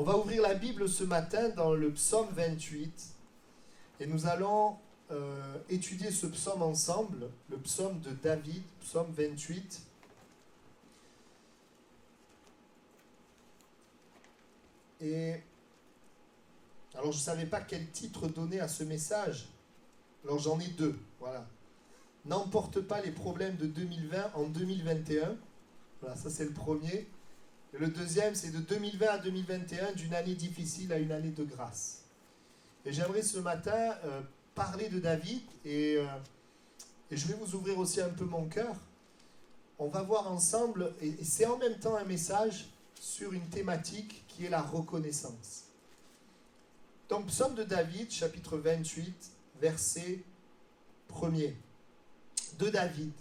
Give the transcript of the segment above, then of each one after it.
On va ouvrir la Bible ce matin dans le psaume 28 et nous allons étudier ce psaume ensemble, le psaume de David, psaume 28. Et alors je ne savais pas quel titre donner à ce message, alors j'en ai deux, voilà. N'emporte pas les problèmes de 2020 en 2021, voilà, ça c'est le premier. Et le deuxième, c'est de 2020 à 2021, d'une année difficile à une année de grâce. Et j'aimerais ce matin parler de David et je vais vous ouvrir aussi un peu mon cœur. On va voir ensemble, et c'est en même temps un message sur une thématique qui est la reconnaissance. Donc, psaume de David, chapitre 28, verset 1er. De David.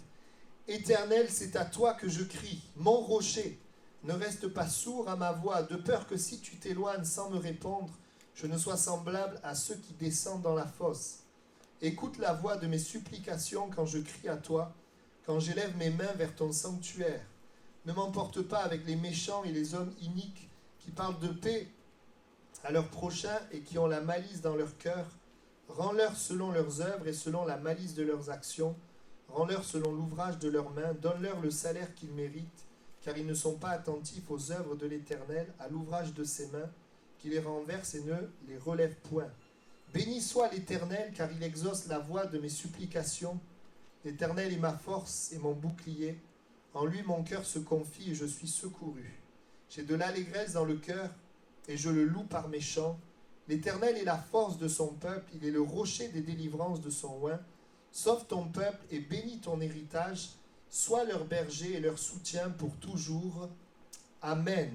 Éternel, c'est à toi que je crie, mon rocher. Ne reste pas sourd à ma voix, de peur que si tu t'éloignes sans me répondre, je ne sois semblable à ceux qui descendent dans la fosse. Écoute la voix de mes supplications quand je crie à toi, quand j'élève mes mains vers ton sanctuaire. Ne m'emporte pas avec les méchants et les hommes iniques qui parlent de paix à leurs prochains et qui ont la malice dans leur cœur. Rends-leur selon leurs œuvres et selon la malice de leurs actions. Rends-leur selon l'ouvrage de leurs mains. Donne-leur le salaire qu'ils méritent, car ils ne sont pas attentifs aux œuvres de l'Éternel, à l'ouvrage de ses mains, qui les renverse et ne les relève point. Béni soit l'Éternel, car il exauce la voix de mes supplications. L'Éternel est ma force et mon bouclier. En lui mon cœur se confie et je suis secouru. J'ai de l'allégresse dans le cœur et je le loue par mes chants. L'Éternel est la force de son peuple, il est le rocher des délivrances de son oint. Sauve ton peuple et bénis ton héritage. Sois leur berger et leur soutien pour toujours. Amen.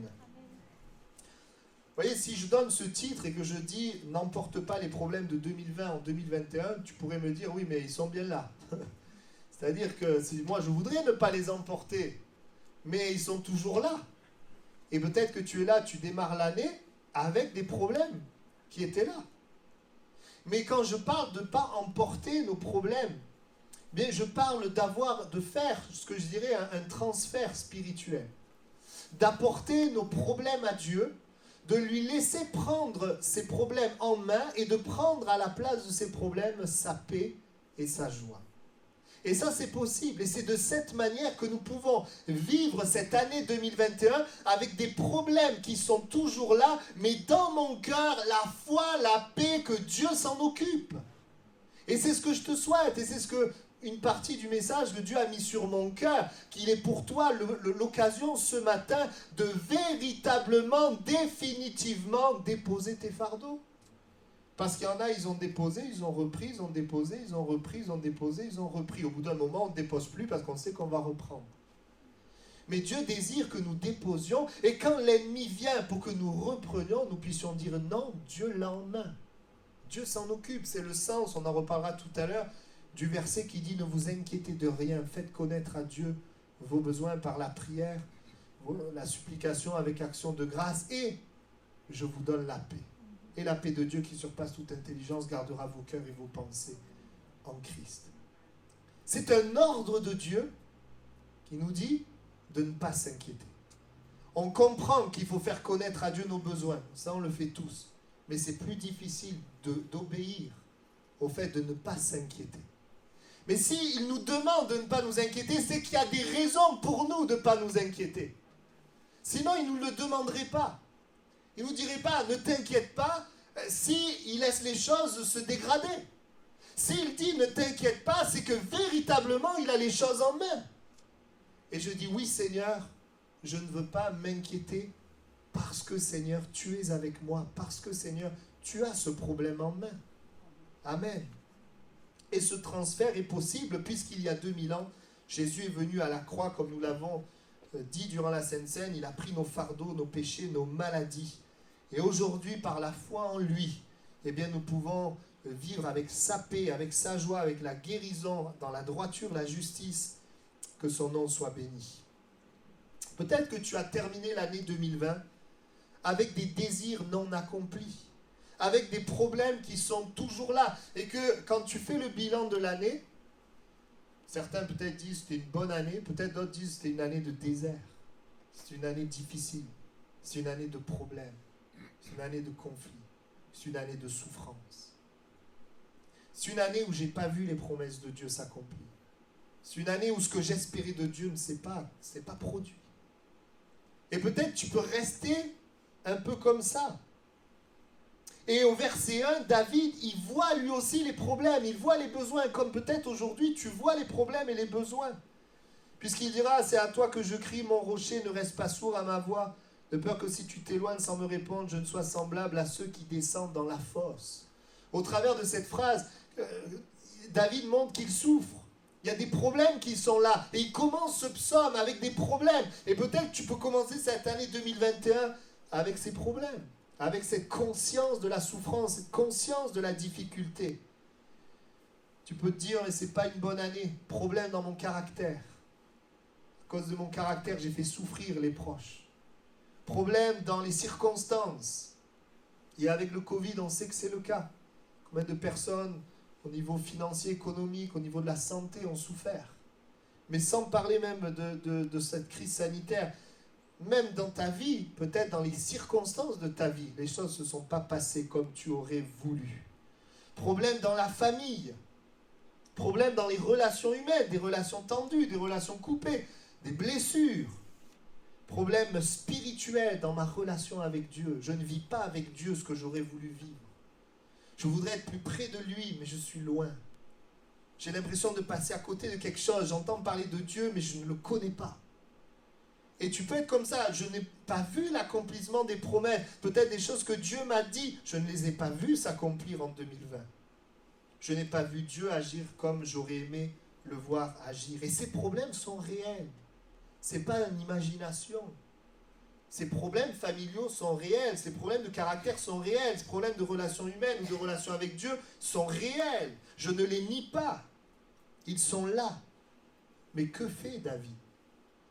Vous voyez, si je donne ce titre et que je dis « N'emporte pas les problèmes de 2020 en 2021 », tu pourrais me dire « Oui, mais ils sont bien là ». C'est-à-dire que moi, je voudrais ne pas les emporter, mais ils sont toujours là. Et peut-être que tu es là, tu démarres l'année avec des problèmes qui étaient là. Mais quand je parle de ne pas emporter nos problèmes, bien, je parle de faire ce que je dirais un transfert spirituel. D'apporter nos problèmes à Dieu, de lui laisser prendre ses problèmes en main et de prendre à la place de ses problèmes sa paix et sa joie. Et ça, c'est possible. Et c'est de cette manière que nous pouvons vivre cette année 2021 avec des problèmes qui sont toujours là, mais dans mon cœur, la foi, la paix, que Dieu s'en occupe. Et c'est ce que je te souhaite. Et c'est ce que une partie du message que Dieu a mis sur mon cœur, qu'il est pour toi l'occasion ce matin de véritablement, définitivement déposer tes fardeaux. Parce qu'il y en a, ils ont déposé, ils ont repris, ils ont déposé, ils ont repris, ils ont déposé, ils ont repris. Au bout d'un moment, on ne dépose plus parce qu'on sait qu'on va reprendre. Mais Dieu désire que nous déposions, et quand l'ennemi vient pour que nous reprenions, nous puissions dire non, Dieu l'a en main. Dieu s'en occupe, c'est le sens, on en reparlera tout à l'heure, du verset qui dit « Ne vous inquiétez de rien, faites connaître à Dieu vos besoins par la prière, la supplication avec action de grâce, et je vous donne la paix. Et la paix de Dieu qui surpasse toute intelligence gardera vos cœurs et vos pensées en Christ. » C'est un ordre de Dieu qui nous dit de ne pas s'inquiéter. On comprend qu'il faut faire connaître à Dieu nos besoins, ça on le fait tous, mais c'est plus difficile d'obéir au fait de ne pas s'inquiéter. Mais s'il nous demande de ne pas nous inquiéter, c'est qu'il y a des raisons pour nous de ne pas nous inquiéter. Sinon, il ne nous le demanderait pas. Il ne nous dirait pas, ne t'inquiète pas, s'il laisse les choses se dégrader. S'il dit, ne t'inquiète pas, c'est que véritablement, il a les choses en main. Et je dis, oui Seigneur, je ne veux pas m'inquiéter parce que Seigneur, tu es avec moi, parce que Seigneur, tu as ce problème en main. Amen. Et ce transfert est possible puisqu'il y a 2000 ans, Jésus est venu à la croix, comme nous l'avons dit durant la Sainte Seine, il a pris nos fardeaux, nos péchés, nos maladies. Et aujourd'hui, par la foi en lui, eh bien, nous pouvons vivre avec sa paix, avec sa joie, avec la guérison, dans la droiture, la justice, que son nom soit béni. Peut-être que tu as terminé l'année 2020 avec des désirs non accomplis, avec des problèmes qui sont toujours là, et que quand tu fais le bilan de l'année, certains peut-être disent que c'était une bonne année, peut-être d'autres disent que c'était une année de désert, c'est une année difficile, c'est une année de problèmes, C'est une année de conflit. C'est une année de souffrance. C'est une année où je n'ai pas vu les promesses de Dieu s'accomplir. C'est une année où ce que j'espérais de Dieu ne s'est pas produit. Et peut-être tu peux rester un peu comme ça. Et au verset 1, David, il voit lui aussi les problèmes, il voit les besoins, comme peut-être aujourd'hui tu vois les problèmes et les besoins. Puisqu'il dira, c'est à toi que je crie, mon rocher, ne reste pas sourd à ma voix, de peur que si tu t'éloignes sans me répondre, je ne sois semblable à ceux qui descendent dans la fosse. Au travers de cette phrase, David montre qu'il souffre. Il y a des problèmes qui sont là. Et il commence ce psaume avec des problèmes. Et peut-être tu peux commencer cette année 2021 avec ces problèmes, avec cette conscience de la souffrance, cette conscience de la difficulté. Tu peux te dire, mais ce n'est pas une bonne année. Problème dans mon caractère. À cause de mon caractère, j'ai fait souffrir les proches. Problème dans les circonstances. Et avec le Covid, on sait que c'est le cas. Combien de personnes, au niveau financier, économique, au niveau de la santé, ont souffert. Mais sans parler même de cette crise sanitaire, même dans ta vie, peut-être dans les circonstances de ta vie, les choses ne se sont pas passées comme tu aurais voulu. Problème dans la famille. Problème dans les relations humaines, des relations tendues, des relations coupées, des blessures. Problème spirituel dans ma relation avec Dieu. Je ne vis pas avec Dieu ce que j'aurais voulu vivre. Je voudrais être plus près de lui, mais je suis loin. J'ai l'impression de passer à côté de quelque chose. J'entends parler de Dieu, mais je ne le connais pas. Et tu peux être comme ça. Je n'ai pas vu l'accomplissement des promesses. Peut-être des choses que Dieu m'a dit. Je ne les ai pas vues s'accomplir en 2020. Je n'ai pas vu Dieu agir comme j'aurais aimé le voir agir. Et ces problèmes sont réels. Ce n'est pas une imagination. Ces problèmes familiaux sont réels. Ces problèmes de caractère sont réels. Ces problèmes de relations humaines ou de relations avec Dieu sont réels. Je ne les nie pas. Ils sont là. Mais que fait David?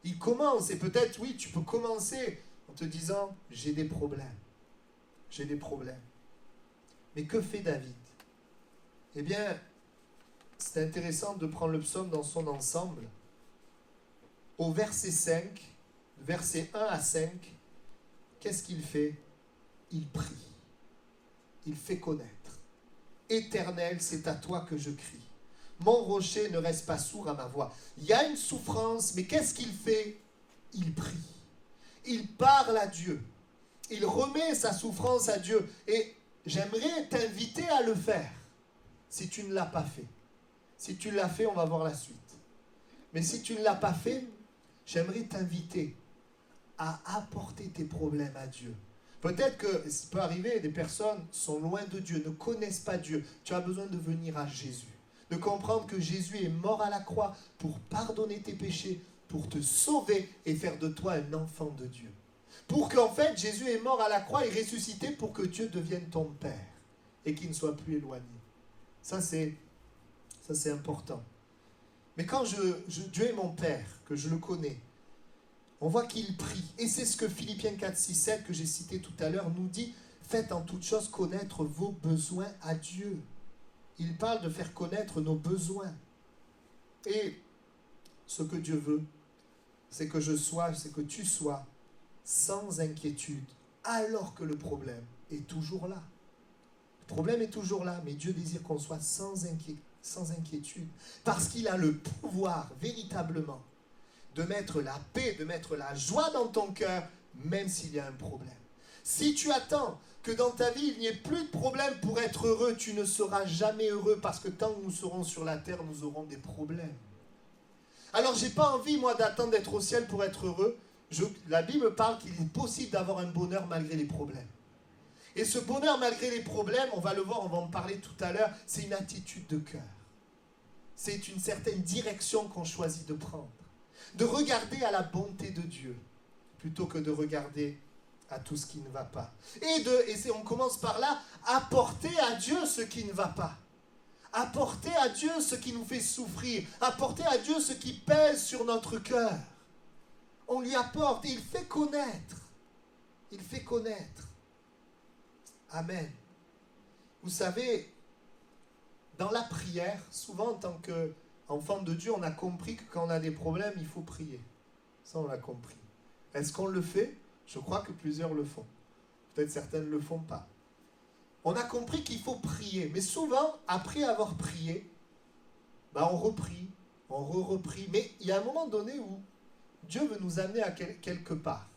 Il commence, et peut-être, oui, tu peux commencer en te disant, j'ai des problèmes. J'ai des problèmes. Mais que fait David? Eh bien, c'est intéressant de prendre le psaume dans son ensemble. Au verset 5, versets 1 à 5, qu'est-ce qu'il fait? Il prie. Il fait connaître. Éternel, c'est à toi que je crie. Mon rocher ne reste pas sourd à ma voix. Il y a une souffrance, mais qu'est-ce qu'il fait? Il prie. Il parle à Dieu. Il remet sa souffrance à Dieu. Et j'aimerais t'inviter à le faire, si tu ne l'as pas fait. Si tu l'as fait, on va voir la suite. Mais si tu ne l'as pas fait, j'aimerais t'inviter à apporter tes problèmes à Dieu. Peut-être que ça peut arriver, des personnes sont loin de Dieu, ne connaissent pas Dieu. Tu as besoin de venir à Jésus. De comprendre que Jésus est mort à la croix pour pardonner tes péchés, pour te sauver et faire de toi un enfant de Dieu. Pour qu'en fait, Jésus est mort à la croix et ressuscité pour que Dieu devienne ton Père et qu'il ne soit plus éloigné. Ça, c'est important. Mais quand Dieu est mon Père, que je le connais, on voit qu'il prie. Et c'est ce que Philippiens 4, 6, 7, que j'ai cité tout à l'heure, nous dit, faites en toute chose connaître vos besoins à Dieu. Il parle de faire connaître nos besoins. Et ce que Dieu veut, c'est que tu sois sans inquiétude, alors que le problème est toujours là. Le problème est toujours là, mais Dieu désire qu'on soit sans inquiétude, parce qu'il a le pouvoir, véritablement, de mettre la paix, de mettre la joie dans ton cœur, même s'il y a un problème. Si tu attends que dans ta vie, il n'y ait plus de problème pour être heureux, tu ne seras jamais heureux, parce que tant que nous serons sur la terre, nous aurons des problèmes. Alors, je n'ai pas envie, moi, d'attendre d'être au ciel pour être heureux. La Bible parle qu'il est possible d'avoir un bonheur malgré les problèmes. Et ce bonheur malgré les problèmes, on va le voir, on va en parler tout à l'heure, c'est une attitude de cœur. C'est une certaine direction qu'on choisit de prendre. De regarder à la bonté de Dieu, plutôt que de regarder à tout ce qui ne va pas. On commence par là, apporter à Dieu ce qui ne va pas. Apporter à Dieu ce qui nous fait souffrir. Apporter à Dieu ce qui pèse sur notre cœur. On lui apporte et il fait connaître. Il fait connaître. Amen. Vous savez, dans la prière, souvent en tant qu'enfant de Dieu, on a compris que quand on a des problèmes, il faut prier. Ça, on l'a compris. Est-ce qu'on le fait? Je crois que plusieurs le font. Peut-être certains ne le font pas. On a compris qu'il faut prier. Mais souvent, après avoir prié, on reprie, on reprie. Mais il y a un moment donné où Dieu veut nous amener à quelque part.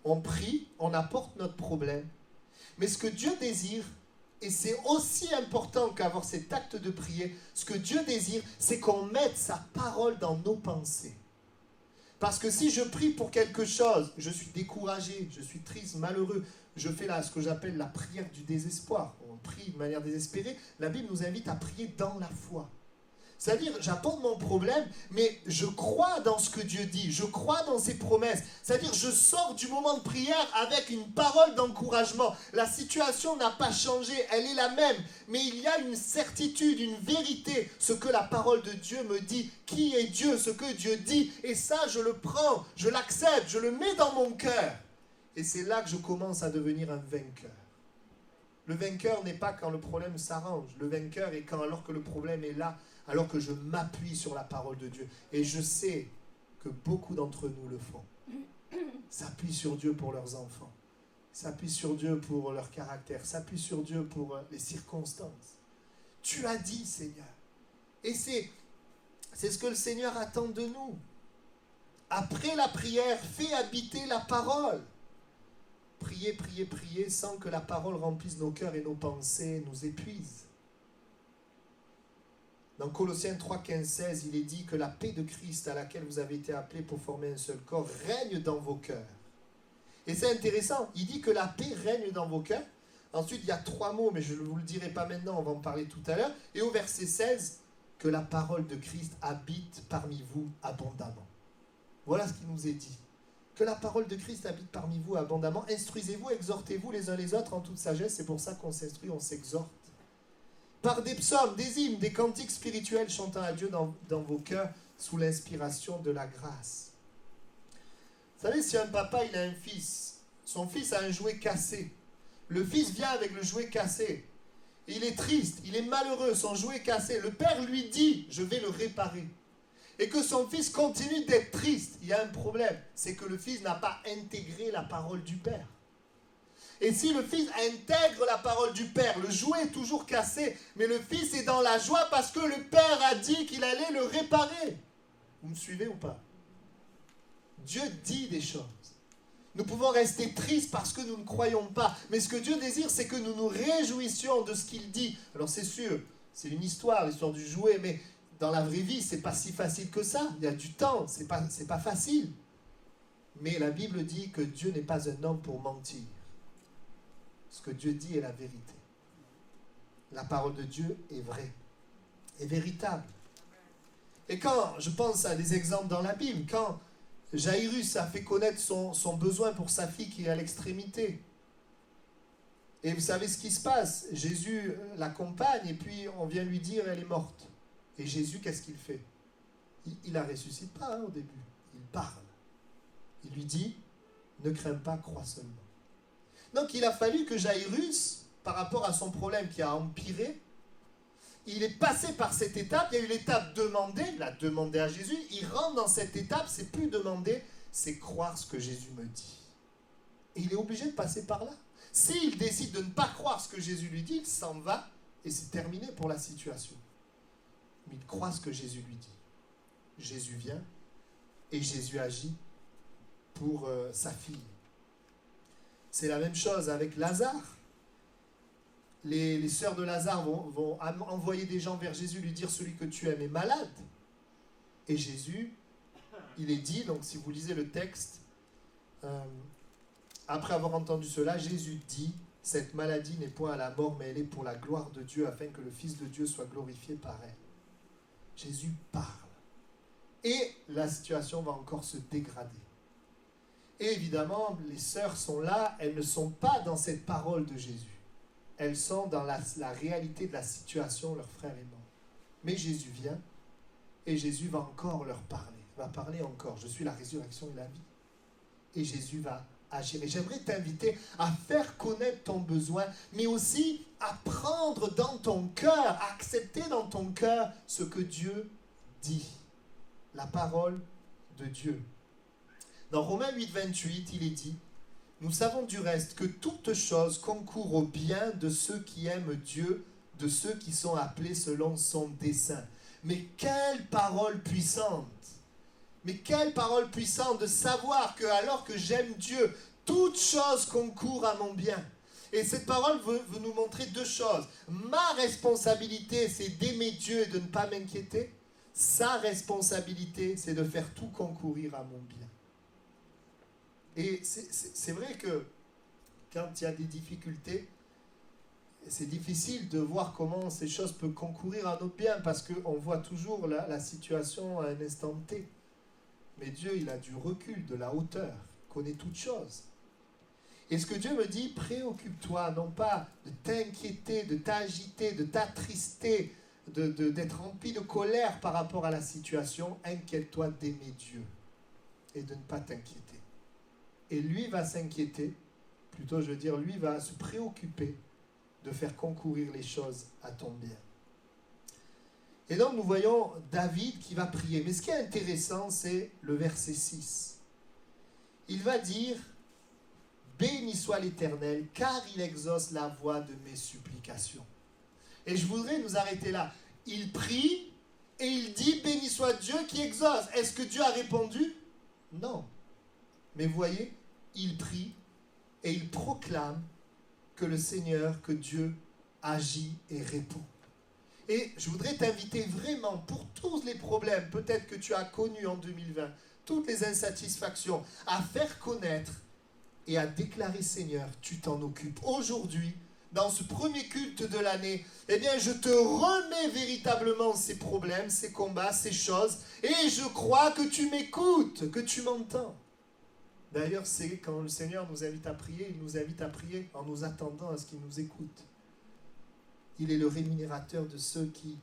On prie, on apporte notre problème. Mais ce que Dieu désire, et c'est aussi important qu'avoir cet acte de prier, ce que Dieu désire, c'est qu'on mette sa parole dans nos pensées. Parce que si je prie pour quelque chose, je suis découragé, je suis triste, malheureux, je fais là ce que j'appelle la prière du désespoir. On prie de manière désespérée. La Bible nous invite à prier dans la foi. C'est-à-dire, j'apporte mon problème, mais je crois dans ce que Dieu dit, je crois dans ses promesses. C'est-à-dire, je sors du moment de prière avec une parole d'encouragement. La situation n'a pas changé, elle est la même, mais il y a une certitude, une vérité, ce que la parole de Dieu me dit. Qui est Dieu, ce que Dieu dit, et ça, je le prends, je l'accepte, je le mets dans mon cœur. Et c'est là que je commence à devenir un vainqueur. Le vainqueur n'est pas quand le problème s'arrange. Le vainqueur est alors que le problème est là, alors que je m'appuie sur la parole de Dieu. Et je sais que beaucoup d'entre nous le font. S'appuient sur Dieu pour leurs enfants. S'appuient sur Dieu pour leur caractère. S'appuient sur Dieu pour les circonstances. Tu as dit, Seigneur. Et c'est ce que le Seigneur attend de nous. Après la prière, fais habiter la parole. Prier, prier, prier, sans que la parole remplisse nos cœurs et nos pensées, nous épuise. Dans Colossiens 3, 15, 16, il est dit que la paix de Christ à laquelle vous avez été appelés pour former un seul corps règne dans vos cœurs. Et c'est intéressant, il dit que la paix règne dans vos cœurs. Ensuite, il y a 3 mots, mais je ne vous le dirai pas maintenant, on va en parler tout à l'heure. Et au verset 16, que la parole de Christ habite parmi vous abondamment. Voilà ce qui nous est dit. Que la parole de Christ habite parmi vous abondamment. Instruisez-vous, exhortez-vous les uns les autres en toute sagesse. C'est pour ça qu'on s'instruit, on s'exhorte. Par des psaumes, des hymnes, des cantiques spirituels chantant à Dieu dans vos cœurs sous l'inspiration de la grâce. Vous savez, si un papa il a un fils, son fils a un jouet cassé. Le fils vient avec le jouet cassé. Il est triste, il est malheureux, son jouet cassé. Le père lui dit, je vais le réparer. Et que son fils continue d'être triste. Il y a un problème, c'est que le fils n'a pas intégré la parole du père. Et si le fils intègre la parole du père, le jouet est toujours cassé, mais le fils est dans la joie parce que le père a dit qu'il allait le réparer. Vous me suivez ou pas? Dieu dit des choses. Nous pouvons rester tristes parce que nous ne croyons pas. Mais ce que Dieu désire, c'est que nous nous réjouissions de ce qu'il dit. Alors c'est sûr, c'est une histoire, l'histoire du jouet, mais dans la vraie vie, c'est pas si facile que ça. Il y a du temps, c'est pas facile. Mais la Bible dit que Dieu n'est pas un homme pour mentir. Ce que Dieu dit est la vérité. La parole de Dieu est vraie, est véritable. Et quand je pense à des exemples dans la Bible, quand Jairus a fait connaître son besoin pour sa fille qui est à l'extrémité, et vous savez ce qui se passe, Jésus l'accompagne et puis on vient lui dire elle est morte. Et Jésus, qu'est-ce qu'il fait? Il la ressuscite pas au début, il parle. Il lui dit, ne crains pas, crois seulement. Donc il a fallu que Jairus, par rapport à son problème qui a empiré, il est passé par cette étape. Il y a eu l'étape demander, il a demandé à Jésus. Il rentre dans cette étape, c'est plus demander, c'est croire ce que Jésus me dit. Et il est obligé de passer par là. S'il décide de ne pas croire ce que Jésus lui dit, il s'en va et c'est terminé pour la situation. Mais il croit ce que Jésus lui dit. Jésus vient et Jésus agit pour sa fille. C'est la même chose avec Lazare. Les sœurs de Lazare vont envoyer des gens vers Jésus, lui dire celui que tu aimes est malade. Et Jésus, il est dit, donc si vous lisez le texte, après avoir entendu cela, Jésus dit, cette maladie n'est point à la mort, mais elle est pour la gloire de Dieu, afin que le Fils de Dieu soit glorifié par elle. Jésus parle. Et la situation va encore se dégrader. Et évidemment, les sœurs sont là, elles ne sont pas dans cette parole de Jésus. Elles sont dans la réalité de la situation, leur frère est mort. Mais Jésus vient, et Jésus va encore leur parler. Il va parler encore, je suis la résurrection et la vie. Et Jésus va agir. Et j'aimerais t'inviter à faire connaître ton besoin, mais aussi à prendre dans ton cœur, à accepter dans ton cœur ce que Dieu dit. La parole de Dieu. Dans Romains 8, 28, il est dit, Nous savons du reste que toute chose concourt au bien de ceux qui aiment Dieu, de ceux qui sont appelés selon son dessein. Mais quelle parole puissante! Mais quelle parole puissante de savoir que alors que j'aime Dieu, toute chose concourt à mon bien. Et cette parole veut nous montrer deux choses. Ma responsabilité, c'est d'aimer Dieu et de ne pas m'inquiéter. Sa responsabilité, c'est de faire tout concourir à mon bien. Et c'est vrai que quand il y a des difficultés, c'est difficile de voir comment ces choses peuvent concourir à notre bien parce qu'on voit toujours la situation à un instant T. Mais Dieu, il a du recul, de la hauteur, il connaît toutes choses. Et ce que Dieu me dit, préoccupe-toi, non pas de t'inquiéter, de t'agiter, de t'attrister, d'être rempli de colère par rapport à la situation. Inquiète-toi d'aimer Dieu et de ne pas t'inquiéter. Et lui va s'inquiéter, plutôt je veux dire, lui va se préoccuper de faire concourir les choses à ton bien. Et donc nous voyons David qui va prier. Mais ce qui est intéressant, c'est le verset 6. Il va dire, « Béni soit l'Éternel, car il exauce la voix de mes supplications. » Et je voudrais nous arrêter là. Il prie et il dit, « Béni soit Dieu qui exauce. » Est-ce que Dieu a répondu? Non. Mais vous voyez, il prie et il proclame que le Seigneur, que Dieu agit et répond. Et je voudrais t'inviter vraiment pour tous les problèmes, peut-être que tu as connus en 2020, toutes les insatisfactions, à faire connaître et à déclarer, Seigneur, tu t'en occupes. Aujourd'hui, dans ce premier culte de l'année, eh bien, je te remets véritablement ces problèmes, ces combats, ces choses, et je crois que tu m'écoutes, que tu m'entends. D'ailleurs, c'est quand le Seigneur nous invite à prier, il nous invite à prier en nous attendant à ce qu'il nous écoute. Il est le rémunérateur de ceux qui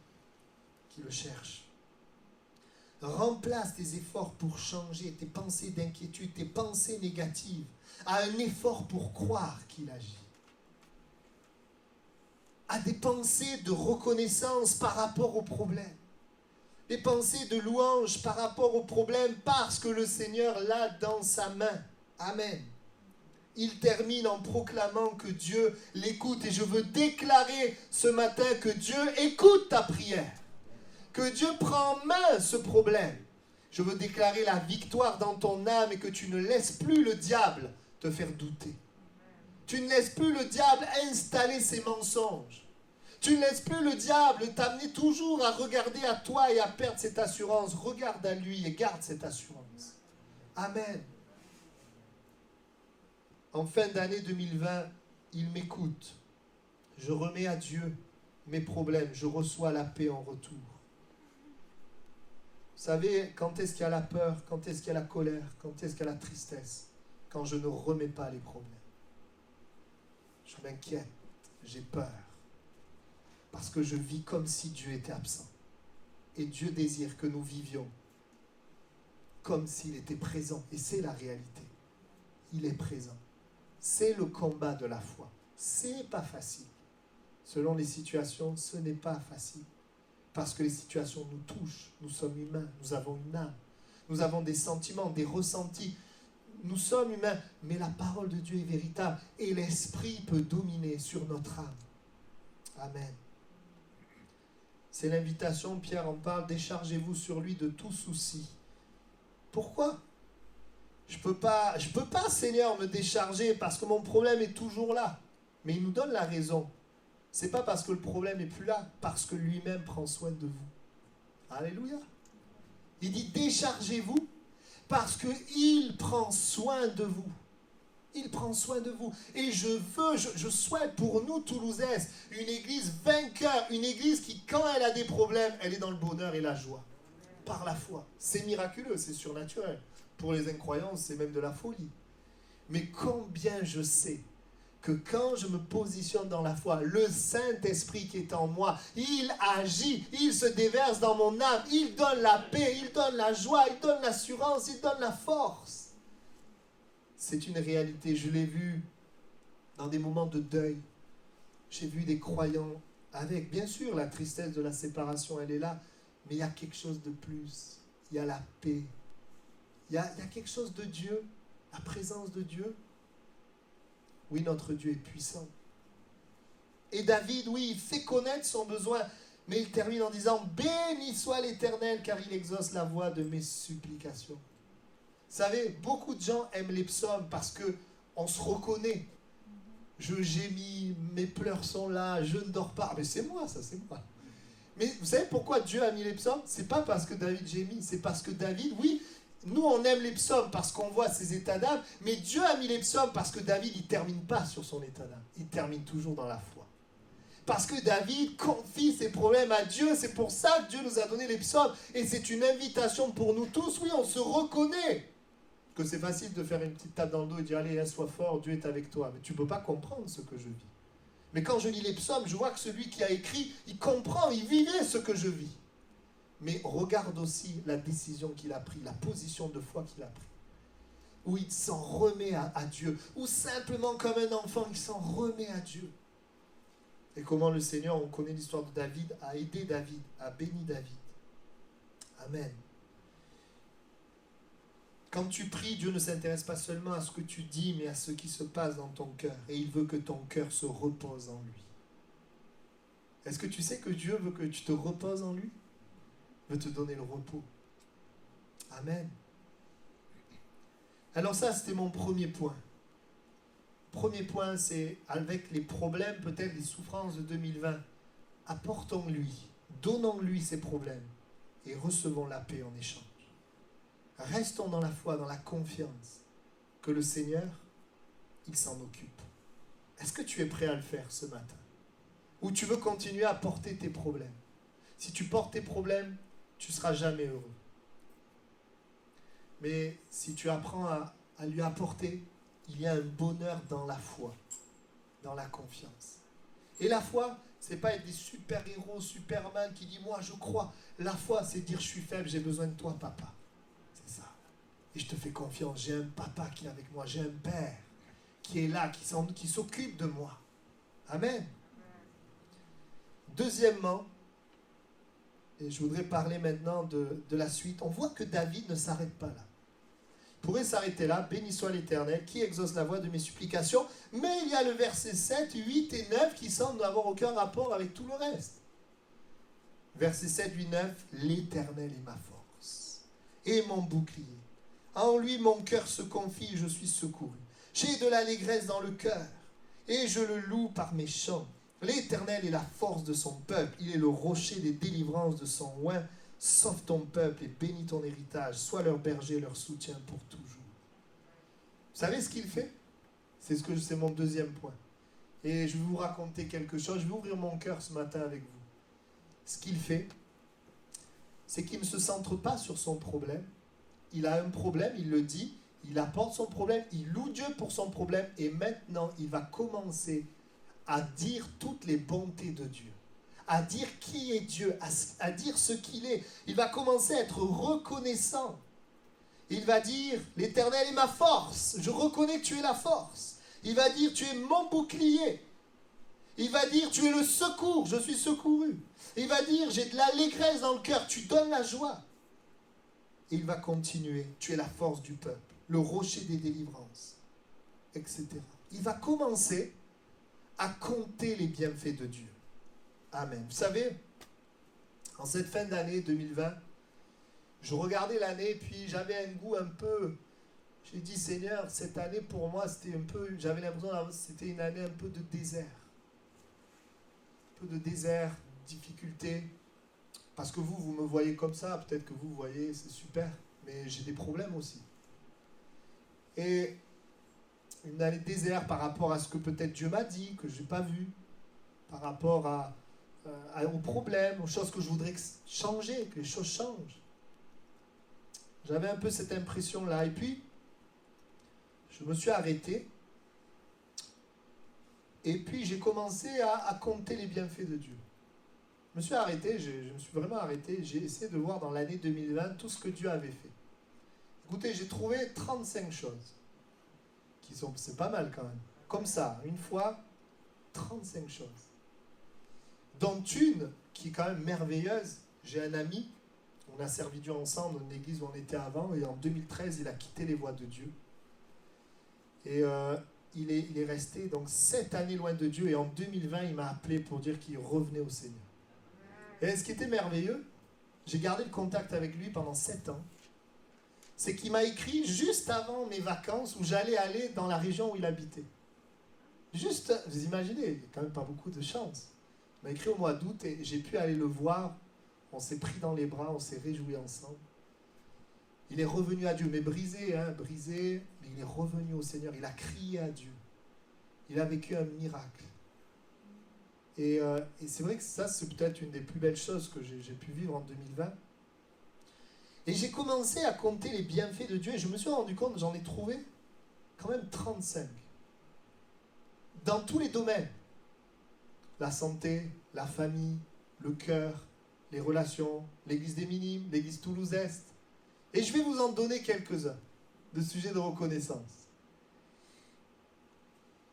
le cherchent. Remplace tes efforts pour changer, tes pensées d'inquiétude, tes pensées négatives, à un effort pour croire qu'il agit. À des pensées de reconnaissance par rapport aux problèmes. Des pensées de louange par rapport aux problèmes parce que le Seigneur l'a dans sa main. Amen. Il termine en proclamant que Dieu l'écoute. Et je veux déclarer ce matin que Dieu écoute ta prière. Que Dieu prend en main ce problème. Je veux déclarer la victoire dans ton âme et que tu ne laisses plus le diable te faire douter. Tu ne laisses plus le diable installer ses mensonges. Tu ne laisses plus le diable t'amener toujours à regarder à toi et à perdre cette assurance. Regarde à lui et garde cette assurance. Amen. En fin d'année 2020, il m'écoute. Je remets à Dieu mes problèmes. Je reçois la paix en retour. Vous savez, quand est-ce qu'il y a la peur? Quand est-ce qu'il y a la colère? Quand est-ce qu'il y a la tristesse? Quand je ne remets pas les problèmes. Je m'inquiète. J'ai peur. Parce que je vis comme si Dieu était absent. Et Dieu désire que nous vivions comme s'il était présent. Et c'est la réalité. Il est présent. C'est le combat de la foi. C'est pas facile. Selon les situations, ce n'est pas facile. Parce que les situations nous touchent. Nous sommes humains. Nous avons une âme. Nous avons des sentiments, des ressentis. Nous sommes humains. Mais la parole de Dieu est véritable. Et l'esprit peut dominer sur notre âme. Amen. C'est l'invitation, Pierre en parle, déchargez-vous sur lui de tout souci. Pourquoi ? Je peux pas, Seigneur, me décharger parce que mon problème est toujours là. Mais il nous donne la raison. C'est pas parce que le problème n'est plus là, parce que lui-même prend soin de vous. Alléluia. Il dit déchargez-vous parce qu'il prend soin de vous. Il prend soin de vous. Et je souhaite pour nous, Toulousains, une église vainqueur, une église qui, quand elle a des problèmes, elle est dans le bonheur et la joie. Par la foi. C'est miraculeux, c'est surnaturel. Pour les incroyants, c'est même de la folie. Mais combien je sais que quand je me positionne dans la foi, le Saint-Esprit qui est en moi, il agit, il se déverse dans mon âme, il donne la paix, il donne la joie, il donne l'assurance, il donne la force. C'est une réalité, je l'ai vu dans des moments de deuil. J'ai vu des croyants avec, bien sûr, la tristesse de la séparation, elle est là, mais il y a quelque chose de plus. Il y a la paix. Il y a quelque chose de Dieu, la présence de Dieu. Oui, notre Dieu est puissant. Et David, oui, il fait connaître son besoin, mais il termine en disant « Béni soit l'Éternel, car il exauce la voix de mes supplications. » Vous savez, beaucoup de gens aiment les psaumes parce qu'on se reconnaît. Je gémis, mes pleurs sont là, je ne dors pas. Mais c'est moi, ça, c'est moi. Mais vous savez pourquoi Dieu a mis les psaumes? C'est pas parce que David gémit, c'est parce que David, oui, nous on aime les psaumes parce qu'on voit ses états d'âme, mais Dieu a mis les psaumes parce que David, il ne termine pas sur son état d'âme. Il termine toujours dans la foi. Parce que David confie ses problèmes à Dieu, c'est pour ça que Dieu nous a donné les psaumes. Et c'est une invitation pour nous tous, oui, on se reconnaît. Que c'est facile de faire une petite tape dans le dos et dire allez, sois fort, Dieu est avec toi. Mais tu ne peux pas comprendre ce que je vis. Mais quand je lis les psaumes, je vois que celui qui a écrit, il comprend, il vivait ce que je vis. Mais regarde aussi la décision qu'il a prise, la position de foi qu'il a prise. Où il s'en remet à Dieu. Ou simplement comme un enfant, il s'en remet à Dieu. Et comment le Seigneur, on connaît l'histoire de David, a aidé David, a béni David. Amen. Quand tu pries, Dieu ne s'intéresse pas seulement à ce que tu dis, mais à ce qui se passe dans ton cœur. Et il veut que ton cœur se repose en lui. Est-ce que tu sais que Dieu veut que tu te reposes en lui? Il veut te donner le repos. Amen. Alors ça, c'était mon premier point. Premier point, c'est avec les problèmes, peut-être les souffrances de 2020, apportons-lui, donnons-lui ses problèmes et recevons la paix en échange. Restons dans la foi, dans la confiance que le Seigneur, il s'en occupe. Est-ce que tu es prêt à le faire ce matin? Ou tu veux continuer à porter tes problèmes? Si tu portes tes problèmes, tu ne seras jamais heureux. Mais si tu apprends à lui apporter, il y a un bonheur dans la foi, dans la confiance. Et la foi, ce n'est pas être des super-héros, Superman qui dit « moi je crois ». La foi, c'est dire « je suis faible, j'ai besoin de toi papa ». C'est ça. Et je te fais confiance, j'ai un papa qui est avec moi, j'ai un père qui est là, qui s'occupe de moi. Amen. Deuxièmement, et je voudrais parler maintenant de la suite, on voit que David ne s'arrête pas là. Il pourrait s'arrêter là, béni soit l'Éternel, qui exauce la voix de mes supplications, mais il y a le verset 7, 8 et 9 qui semblent n'avoir aucun rapport avec tout le reste. Verset 7, 8, 9, l'Éternel est ma force et mon bouclier. En lui mon cœur se confie et je suis secouru. J'ai de l'allégresse dans le cœur et je le loue par mes chants. L'Éternel est la force de son peuple, il est le rocher des délivrances de son oint. Sauve ton peuple et bénis ton héritage, sois leur berger et leur soutien pour toujours. Vous savez ce qu'il fait? C'est mon deuxième point. Et je vais vous raconter quelque chose, je vais ouvrir mon cœur ce matin avec vous. Ce qu'il fait, c'est qu'il ne se centre pas sur son problème. Il a un problème, il le dit, il apporte son problème, il loue Dieu pour son problème, et maintenant il va commencer à dire toutes les bontés de Dieu. À dire qui est Dieu, à dire ce qu'il est. Il va commencer à être reconnaissant. Il va dire, l'Éternel est ma force. Je reconnais que tu es la force. Il va dire, tu es mon bouclier. Il va dire, tu es le secours. Je suis secouru. Il va dire, j'ai de l'allégresse dans le cœur. Tu donnes la joie. Et il va continuer, tu es la force du peuple, le rocher des délivrances, etc. Il va commencer à compter les bienfaits de Dieu. Amen. Vous savez, en cette fin d'année 2020, je regardais l'année, puis j'avais un goût un peu... J'ai dit, Seigneur, cette année pour moi, c'était un peu... J'avais l'impression que c'était une année un peu de désert. Un peu de désert, difficulté. Parce que vous me voyez comme ça, peut-être que vous voyez, c'est super. Mais j'ai des problèmes aussi. Et une année de désert par rapport à ce que peut-être Dieu m'a dit, que je n'ai pas vu. Par rapport aux problèmes, aux choses que je voudrais changer, que les choses changent. J'avais un peu cette impression-là. Et puis, je me suis arrêté. Et puis, j'ai commencé à compter les bienfaits de Dieu. Je me suis arrêté, je me suis vraiment arrêté. J'ai essayé de voir dans l'année 2020 tout ce que Dieu avait fait. Écoutez, j'ai trouvé 35 choses. C'est pas mal quand même. Comme ça, une fois, 35 choses. Dont une qui est quand même merveilleuse. J'ai un ami, on a servi Dieu ensemble dans une église où on était avant, et en 2013, il a quitté les voies de Dieu. Et il est resté donc 7 années loin de Dieu et en 2020, il m'a appelé pour dire qu'il revenait au Seigneur. Et ce qui était merveilleux, j'ai gardé le contact avec lui pendant 7 ans. C'est qu'il m'a écrit juste avant mes vacances où j'allais aller dans la région où il habitait. Juste, vous imaginez, il n'y a quand même pas beaucoup de chance. Il m'a écrit au mois d'août et j'ai pu aller le voir. On s'est pris dans les bras, on s'est réjouis ensemble. Il est revenu à Dieu, mais brisé, brisé, mais il est revenu au Seigneur. Il a crié à Dieu. Il a vécu un miracle. Et c'est vrai que ça, c'est peut-être une des plus belles choses que j'ai pu vivre en 2020. Et j'ai commencé à compter les bienfaits de Dieu et je me suis rendu compte, j'en ai trouvé quand même 35. Dans tous les domaines. La santé, la famille, le cœur, les relations, l'église des Minimes, l'église Toulouse-Est. Et je vais vous en donner quelques-uns de sujets de reconnaissance.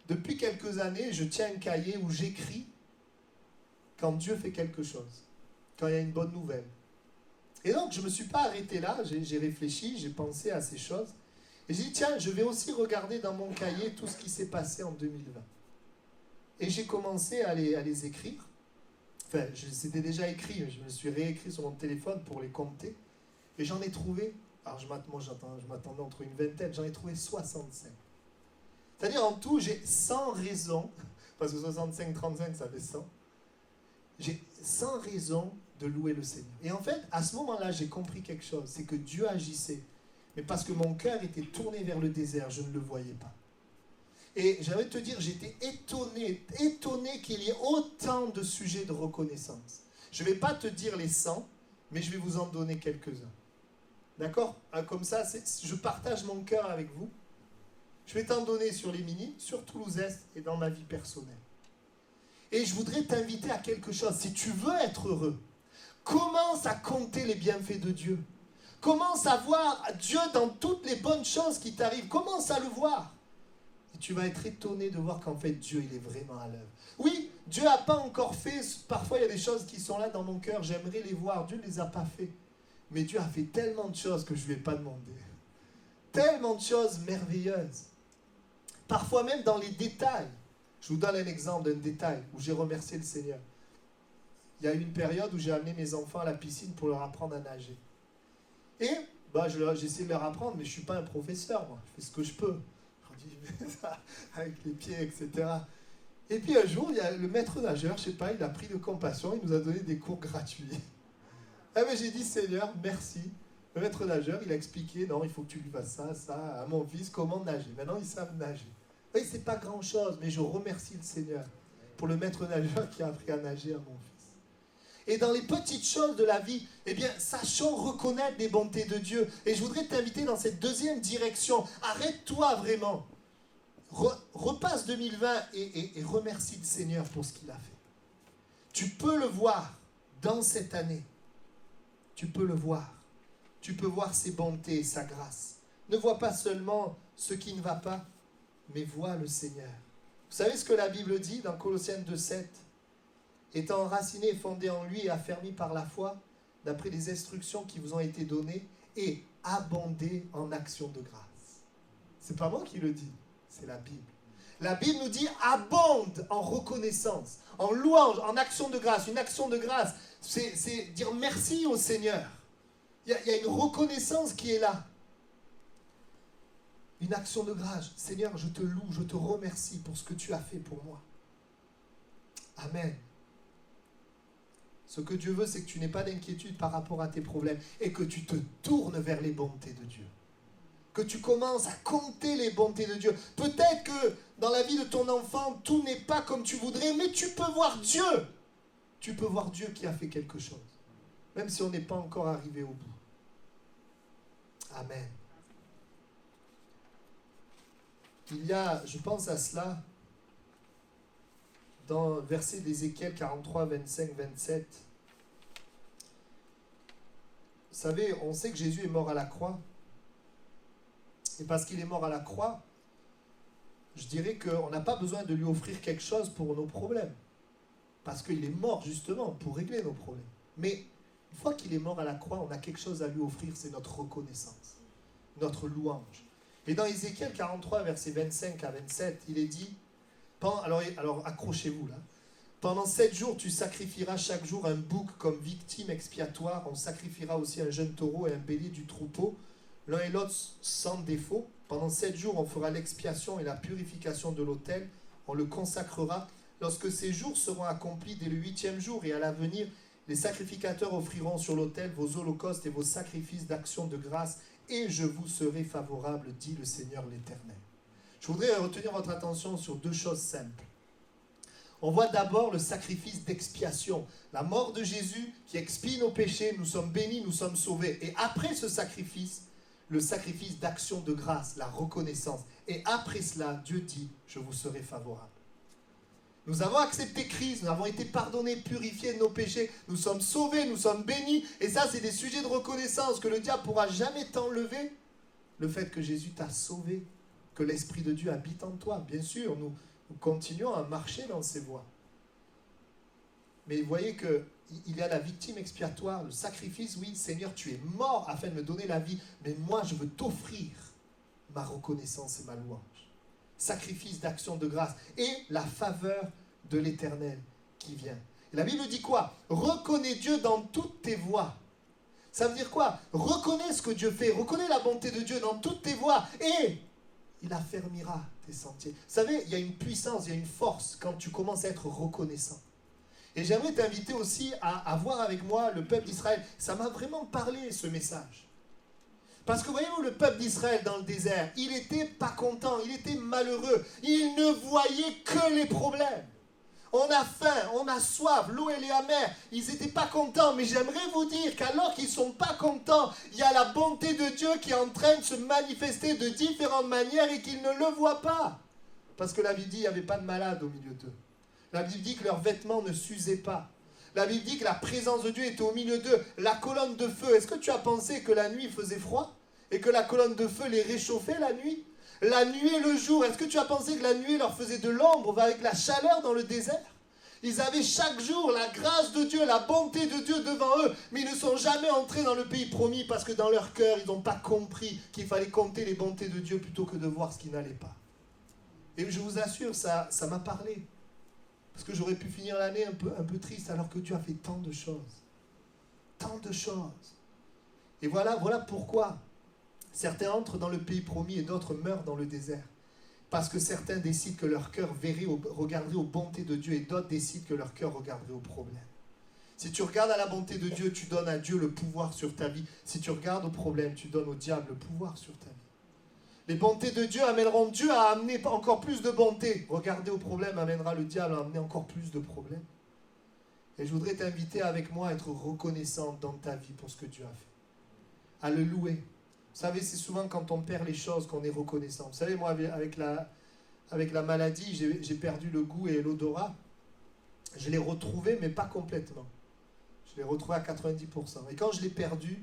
Depuis quelques années, je tiens un cahier où j'écris quand Dieu fait quelque chose, quand il y a une bonne nouvelle. Et donc, je ne me suis pas arrêté là, j'ai réfléchi, j'ai pensé à ces choses. Et j'ai dit, tiens, je vais aussi regarder dans mon cahier tout ce qui s'est passé en 2020. Et j'ai commencé à les écrire. Enfin, c'était déjà écrit, mais je me suis réécrit sur mon téléphone pour les compter. Et j'en ai trouvé, alors je m'attendais entre une vingtaine, j'en ai trouvé 65. C'est-à-dire en tout, j'ai 100 raisons, parce que 65, 35, ça fait 100. J'ai 100 raisons de louer le Seigneur. Et en fait, à ce moment-là, j'ai compris quelque chose, c'est que Dieu agissait. Mais parce que mon cœur était tourné vers le désert, je ne le voyais pas. Et j'aimerais te dire, j'étais étonné qu'il y ait autant de sujets de reconnaissance. Je ne vais pas te dire les 100, mais je vais vous en donner quelques-uns. D'accord? Comme ça, je partage mon cœur avec vous. Je vais t'en donner sur les Minimes, sur Toulouse-Est et dans ma vie personnelle. Et je voudrais t'inviter à quelque chose. Si tu veux être heureux, commence à compter les bienfaits de Dieu. Commence à voir Dieu dans toutes les bonnes choses qui t'arrivent. Commence à le voir. Et tu vas être étonné de voir qu'en fait, Dieu, il est vraiment à l'œuvre. Oui, Dieu n'a pas encore fait. Parfois, il y a des choses qui sont là dans mon cœur. J'aimerais les voir. Dieu ne les a pas fait. Mais Dieu a fait tellement de choses que je ne lui ai pas demandé. Tellement de choses merveilleuses. Parfois même dans les détails. Je vous donne un exemple d'un détail où j'ai remercié le Seigneur. Il y a eu une période où j'ai amené mes enfants à la piscine pour leur apprendre à nager. Et j'essaie de leur apprendre, mais je ne suis pas un professeur, moi. Je fais ce que je peux. Je dis ça avec les pieds, etc. Et puis un jour, il y a le maître nageur, je ne sais pas, il a pris de compassion, il nous a donné des cours gratuits. Ah mais j'ai dit, Seigneur, merci. Le maître nageur, il a expliqué, non, il faut que tu lui fasses ça, à mon fils, comment nager. Maintenant, ils savent nager. Oui, c'est pas grand-chose, mais je remercie le Seigneur pour le maître nageur qui a appris à nager à mon fils. Et dans les petites choses de la vie, eh bien, sachons reconnaître les bontés de Dieu. Et je voudrais t'inviter dans cette deuxième direction. Arrête-toi vraiment. Repasse 2020 et remercie le Seigneur pour ce qu'il a fait. Tu peux le voir dans cette année. Tu peux le voir. Tu peux voir ses bontés et sa grâce. Ne vois pas seulement ce qui ne va pas, mais vois le Seigneur. Vous savez ce que la Bible dit dans Colossiens 2,7 ? Étant enraciné et fondé en lui et affermi par la foi, d'après les instructions qui vous ont été données, et abondé en actions de grâce. C'est pas moi qui le dis, c'est la Bible. La Bible nous dit abonde en reconnaissance, en louange, en action de grâce. Une action de grâce, c'est dire merci au Seigneur. Il y a une reconnaissance qui est là. Une action de grâce. Seigneur, je te loue, je te remercie pour ce que tu as fait pour moi. Amen. Ce que Dieu veut, c'est que tu n'aies pas d'inquiétude par rapport à tes problèmes et que tu te tournes vers les bontés de Dieu. Que tu commences à compter les bontés de Dieu. Peut-être que dans la vie de ton enfant, tout n'est pas comme tu voudrais, mais tu peux voir Dieu. Tu peux voir Dieu qui a fait quelque chose. Même si on n'est pas encore arrivé au bout. Amen. Il y a, je pense à cela, dans le verset d'Ézéchiel 43, 25, 27. Vous savez, on sait que Jésus est mort à la croix. Et parce qu'il est mort à la croix, je dirais qu'on n'a pas besoin de lui offrir quelque chose pour nos problèmes. Parce qu'il est mort justement pour régler nos problèmes. Mais une fois qu'il est mort à la croix, on a quelque chose à lui offrir, c'est notre reconnaissance, notre louange. Et dans Ézéchiel 43, versets 25 à 27, il est dit, alors accrochez-vous là, pendant 7 jours, tu sacrifieras chaque jour un bouc comme victime expiatoire. On sacrifiera aussi un jeune taureau et un bélier du troupeau, l'un et l'autre sans défaut. Pendant 7 jours, on fera l'expiation et la purification de l'autel. On le consacrera. Lorsque ces jours seront accomplis dès le 8e jour et à l'avenir, les sacrificateurs offriront sur l'autel vos holocaustes et vos sacrifices d'action de grâce, et je vous serai favorable, dit le Seigneur l'Éternel. Je voudrais retenir votre attention sur 2 choses simples. On voit d'abord le sacrifice d'expiation, la mort de Jésus qui expie nos péchés, nous sommes bénis, nous sommes sauvés. Et après ce sacrifice, le sacrifice d'action de grâce, la reconnaissance. Et après cela, Dieu dit, je vous serai favorable. Nous avons accepté Christ, nous avons été pardonnés, purifiés de nos péchés, nous sommes sauvés, nous sommes bénis. Et ça, c'est des sujets de reconnaissance que le diable ne pourra jamais t'enlever. Le fait que Jésus t'a sauvé, que l'Esprit de Dieu habite en toi. Bien sûr, nous continuons à marcher dans ces voies. Mais vous voyez qu'il y a la victime expiatoire, le sacrifice. Oui, Seigneur, tu es mort afin de me donner la vie, mais moi, je veux t'offrir ma reconnaissance et ma louange. Sacrifice d'action de grâce et la faveur de l'Éternel qui vient. Et la Bible dit quoi? Reconnais Dieu dans toutes tes voies. Ça veut dire quoi? Reconnais ce que Dieu fait, reconnais la bonté de Dieu dans toutes tes voies et il affermira tes sentiers. Vous savez, il y a une puissance, il y a une force quand tu commences à être reconnaissant. Et j'aimerais t'inviter aussi à voir avec moi le peuple d'Israël. Ça m'a vraiment parlé, ce message. Parce que voyez-vous, le peuple d'Israël dans le désert, il n'était pas content, il était malheureux. Il ne voyait que les problèmes. On a faim, on a soif, l'eau elle est amère. Ils n'étaient pas contents, mais j'aimerais vous dire qu'alors qu'ils ne sont pas contents, il y a la bonté de Dieu qui est en train de se manifester de différentes manières et qu'ils ne le voient pas. Parce que la Bible dit qu'il n'y avait pas de malade au milieu d'eux. La Bible dit que leurs vêtements ne s'usaient pas. La Bible dit que la présence de Dieu était au milieu d'eux. La colonne de feu, est-ce que tu as pensé que la nuit faisait froid? Et que la colonne de feu les réchauffait la nuit? La nuit et le jour, est-ce que tu as pensé que la nuit leur faisait de l'ombre avec la chaleur dans le désert? Ils avaient chaque jour la grâce de Dieu, la bonté de Dieu devant eux, mais ils ne sont jamais entrés dans le pays promis parce que dans leur cœur, ils n'ont pas compris qu'il fallait compter les bontés de Dieu plutôt que de voir ce qui n'allait pas. Et je vous assure, ça m'a parlé. Parce que j'aurais pu finir l'année un peu triste alors que Dieu a fait tant de choses. Tant de choses. Et voilà pourquoi certains entrent dans le pays promis et d'autres meurent dans le désert. Parce que certains décident que leur cœur regarderait aux bontés de Dieu et d'autres décident que leur cœur regarderait aux problèmes. Si tu regardes à la bonté de Dieu, tu donnes à Dieu le pouvoir sur ta vie. Si tu regardes aux problèmes, tu donnes au diable le pouvoir sur ta vie. Les bontés de Dieu amèneront Dieu à amener encore plus de bonté. Regarder aux problèmes amènera le diable à amener encore plus de problèmes. Et je voudrais t'inviter avec moi à être reconnaissant dans ta vie pour ce que Dieu a fait. À le louer. Vous savez, c'est souvent quand on perd les choses qu'on est reconnaissant. Vous savez, moi, avec la maladie, j'ai perdu le goût et l'odorat. Je l'ai retrouvé, mais pas complètement. Je l'ai retrouvé à 90%. Et quand je l'ai perdu,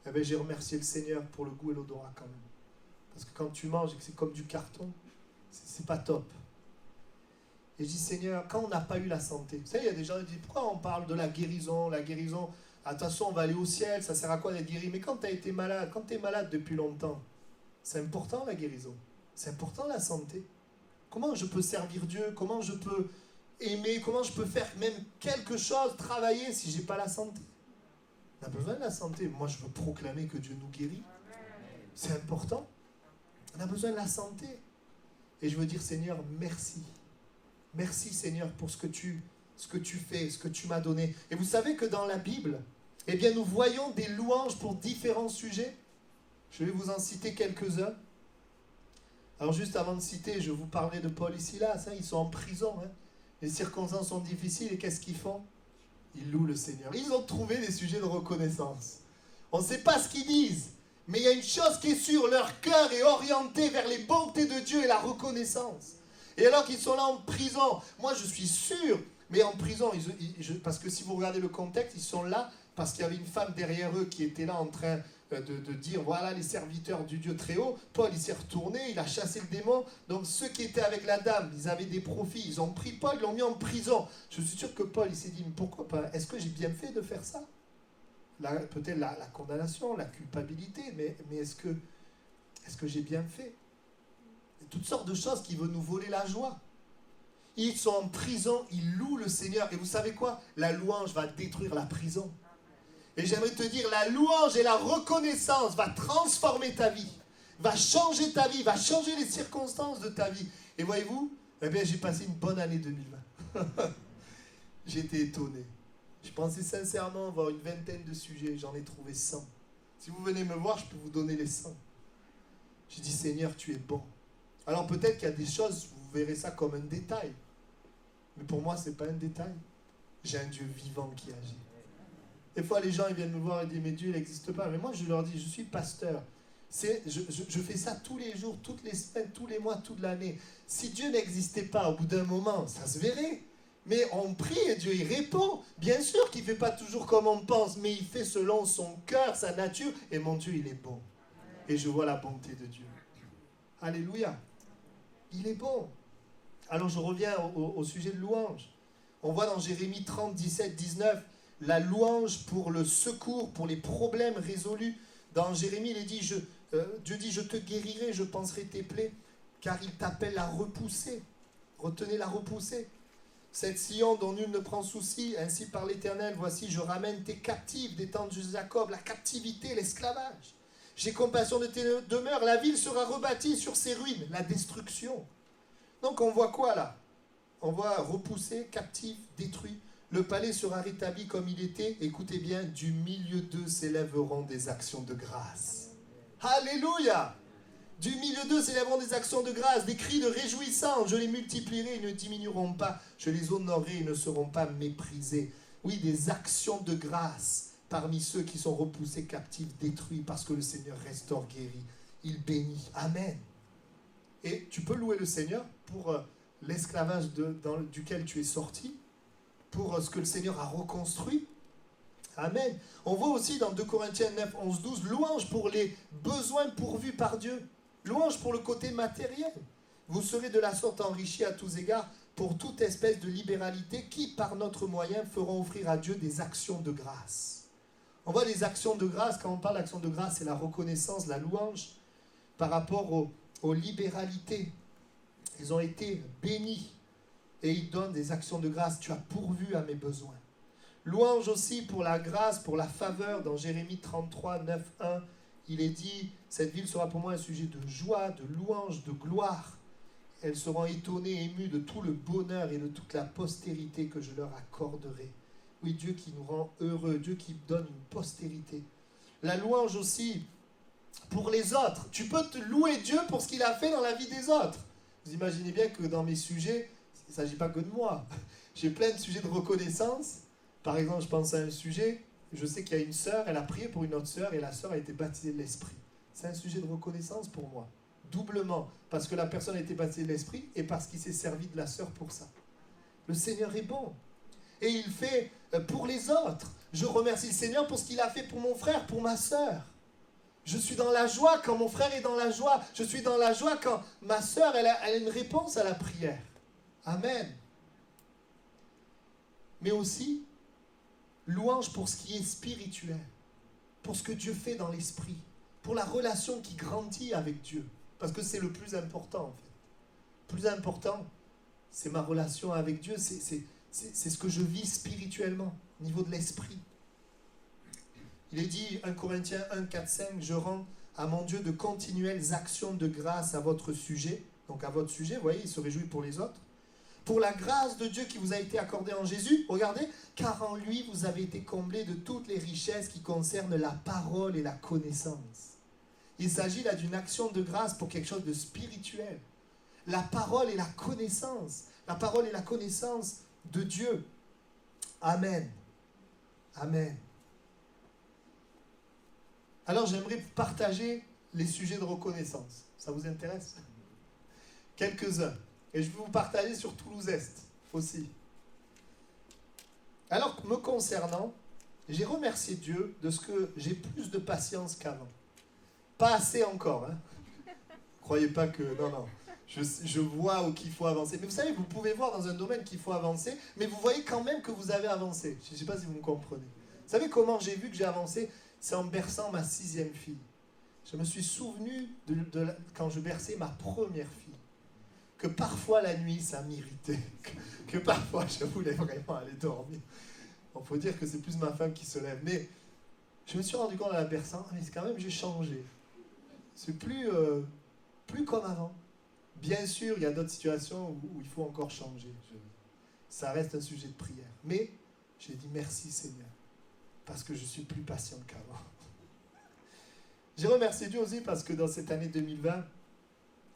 eh bien, j'ai remercié le Seigneur pour le goût et l'odorat quand même. Parce que quand tu manges et que c'est comme du carton, c'est pas top. Et je dis, Seigneur, quand on n'a pas eu la santé, vous savez, il y a des gens qui disent, pourquoi on parle de la guérison, attention, on va aller au ciel, ça sert à quoi d'être guéri? Mais quand tu as été malade, quand tu es malade depuis longtemps, c'est important la guérison, c'est important la santé. Comment je peux servir Dieu? Comment je peux aimer? Comment je peux faire même quelque chose, travailler si je n'ai pas la santé? On a besoin de la santé. Moi, je veux proclamer que Dieu nous guérit. C'est important. On a besoin de la santé. Et je veux dire, Seigneur, merci. Merci, Seigneur, pour ce que tu fais, ce que tu m'as donné. Et vous savez que dans la Bible, eh bien, nous voyons des louanges pour différents sujets. Je vais vous en citer quelques-uns. Alors, juste avant de citer, je vous parlerai de Paul et Silas. Ils sont en prison. Les circonstances sont difficiles. Et qu'est-ce qu'ils font? Ils louent le Seigneur. Ils ont trouvé des sujets de reconnaissance. On ne sait pas ce qu'ils disent. Mais il y a une chose qui est sûre, leur cœur est orienté vers les bontés de Dieu et la reconnaissance. Et alors qu'ils sont là en prison, moi je suis sûr, mais en prison, parce que si vous regardez le contexte, ils sont là parce qu'il y avait une femme derrière eux qui était là en train de dire, voilà les serviteurs du Dieu très haut. Paul, il s'est retourné, il a chassé le démon. Donc ceux qui étaient avec la dame, ils avaient des profits, ils ont pris Paul, ils l'ont mis en prison. Je suis sûr que Paul, il s'est dit, mais pourquoi pas? Est-ce que j'ai bien fait de faire ça? Peut-être la condamnation, la culpabilité, mais est-ce que Est-ce que j'ai bien fait? Il y a toutes sortes de choses qui veulent nous voler la joie. Ils sont en prison, ils louent le Seigneur. Et vous savez quoi? La louange va détruire la prison. Et j'aimerais te dire, la louange et la reconnaissance va transformer ta vie, va changer ta vie, va changer les circonstances de ta vie. Et voyez-vous, eh bien, j'ai passé une bonne année 2020. J'étais étonné. Je pensais sincèrement avoir une vingtaine de sujets, j'en ai trouvé 100. Si vous venez me voir, je peux vous donner les 100. J'ai dit, Seigneur, tu es bon. Alors peut-être qu'il y a des choses, vous verrez ça comme un détail. Mais pour moi, ce n'est pas un détail. J'ai un Dieu vivant qui agit. Des fois, les gens ils viennent me voir et disent, mais Dieu, il n'existe pas. Mais moi, je leur dis, je suis pasteur. Je fais ça tous les jours, toutes les semaines, tous les mois, toute l'année. Si Dieu n'existait pas, au bout d'un moment, ça se verrait. Mais on prie et Dieu, il répond. Bien sûr qu'il ne fait pas toujours comme on pense, mais il fait selon son cœur, sa nature. Et mon Dieu, il est bon. Et je vois la bonté de Dieu. Alléluia. Il est bon. Alors je reviens au sujet de louange. On voit dans Jérémie 30, 17, 19, la louange pour le secours, pour les problèmes résolus. Dans Jérémie, il est dit, Dieu dit, je te guérirai, je panserai tes plaies, car il t'appelle à repousser. Retenez la repousser. Cette Sion dont nul ne prend souci, ainsi par l'Éternel, voici, je ramène tes captifs des tentes de Jacob, la captivité, l'esclavage. J'ai compassion de tes demeures, la ville sera rebâtie sur ses ruines, la destruction. Donc on voit quoi là? On voit repousser, captif, détruit. Le palais sera rétabli comme il était. Écoutez bien, du milieu d'eux s'élèveront des actions de grâce. Alléluia! Du milieu d'eux s'élèveront des actions de grâce, des cris de réjouissance. Je les multiplierai, ils ne diminueront pas. Je les honorerai, ils ne seront pas méprisés. Oui, des actions de grâce parmi ceux qui sont repoussés, captifs, détruits, parce que le Seigneur restaure, guérit. Il bénit. Amen. Et tu peux louer le Seigneur pour l'esclavage duquel tu es sorti, pour ce que le Seigneur a reconstruit. Amen. On voit aussi dans 2 Corinthiens 9, 11, 12, louange pour les besoins pourvus par Dieu. Louange pour le côté matériel. Vous serez de la sorte enrichis à tous égards pour toute espèce de libéralité qui, par notre moyen, feront offrir à Dieu des actions de grâce. On voit les actions de grâce, quand on parle d'action de grâce, c'est la reconnaissance, la louange par rapport aux libéralités. Ils ont été bénis et ils donnent des actions de grâce. Tu as pourvu à mes besoins. Louange aussi pour la grâce, pour la faveur. Dans Jérémie 33, 9, 1, il est dit, cette ville sera pour moi un sujet de joie, de louange, de gloire. Elles seront étonnées, émues de tout le bonheur et de toute la postérité que je leur accorderai. Oui, Dieu qui nous rend heureux, Dieu qui donne une postérité. La louange aussi pour les autres. Tu peux te louer Dieu pour ce qu'il a fait dans la vie des autres. Vous imaginez bien que dans mes sujets, il ne s'agit pas que de moi. J'ai plein de sujets de reconnaissance. Par exemple, je pense à un sujet, je sais qu'il y a une sœur, elle a prié pour une autre sœur et la sœur a été baptisée de l'Esprit. C'est un sujet de reconnaissance pour moi. Doublement, parce que la personne a été baptisée de l'Esprit et parce qu'il s'est servi de la sœur pour ça. Le Seigneur est bon. Et il fait pour les autres. Je remercie le Seigneur pour ce qu'il a fait pour mon frère, pour ma sœur. Je suis dans la joie quand mon frère est dans la joie. Je suis dans la joie quand ma sœur, elle a une réponse à la prière. Amen. Mais aussi, louange pour ce qui est spirituel, pour ce que Dieu fait dans l'esprit, pour la relation qui grandit avec Dieu, parce que c'est le plus important en fait. Le plus important, c'est ma relation avec Dieu, c'est ce que je vis spirituellement, au niveau de l'esprit. Il est dit, 1 Corinthiens 1, 4, 5, je rends à mon Dieu de continuelles actions de grâce à votre sujet. Donc à votre sujet, vous voyez, il se réjouit pour les autres. Pour la grâce de Dieu qui vous a été accordée en Jésus, regardez, car en lui vous avez été comblés de toutes les richesses qui concernent la parole et la connaissance. Il s'agit là d'une action de grâce pour quelque chose de spirituel. La parole et la connaissance. La parole et la connaissance de Dieu. Amen. Amen. Alors j'aimerais partager les sujets de reconnaissance. Ça vous intéresse? Quelques-uns. Et je vais vous partager sur Toulouse-Est aussi. Alors, me concernant, j'ai remercié Dieu de ce que j'ai plus de patience qu'avant. Pas assez encore. Hein. Croyez pas que... Non. Je vois qu'il faut avancer. Mais vous savez, vous pouvez voir dans un domaine qu'il faut avancer, mais vous voyez quand même que vous avez avancé. Je ne sais pas si vous me comprenez. Vous savez comment j'ai vu que j'ai avancé? C'est en berçant ma 6e fille. Je me suis souvenu quand je berçais ma première fille, que parfois la nuit, ça m'irritait, que parfois je voulais vraiment aller dormir. Il faut dire que c'est plus ma femme qui se lève. Mais je me suis rendu compte en la berçant, mais c'est quand même, j'ai changé. C'est plus comme avant. Bien sûr, il y a d'autres situations où il faut encore changer. Ça reste un sujet de prière. Mais j'ai dit merci Seigneur, parce que je suis plus patient qu'avant. J'ai remercié Dieu aussi parce que dans cette année 2020,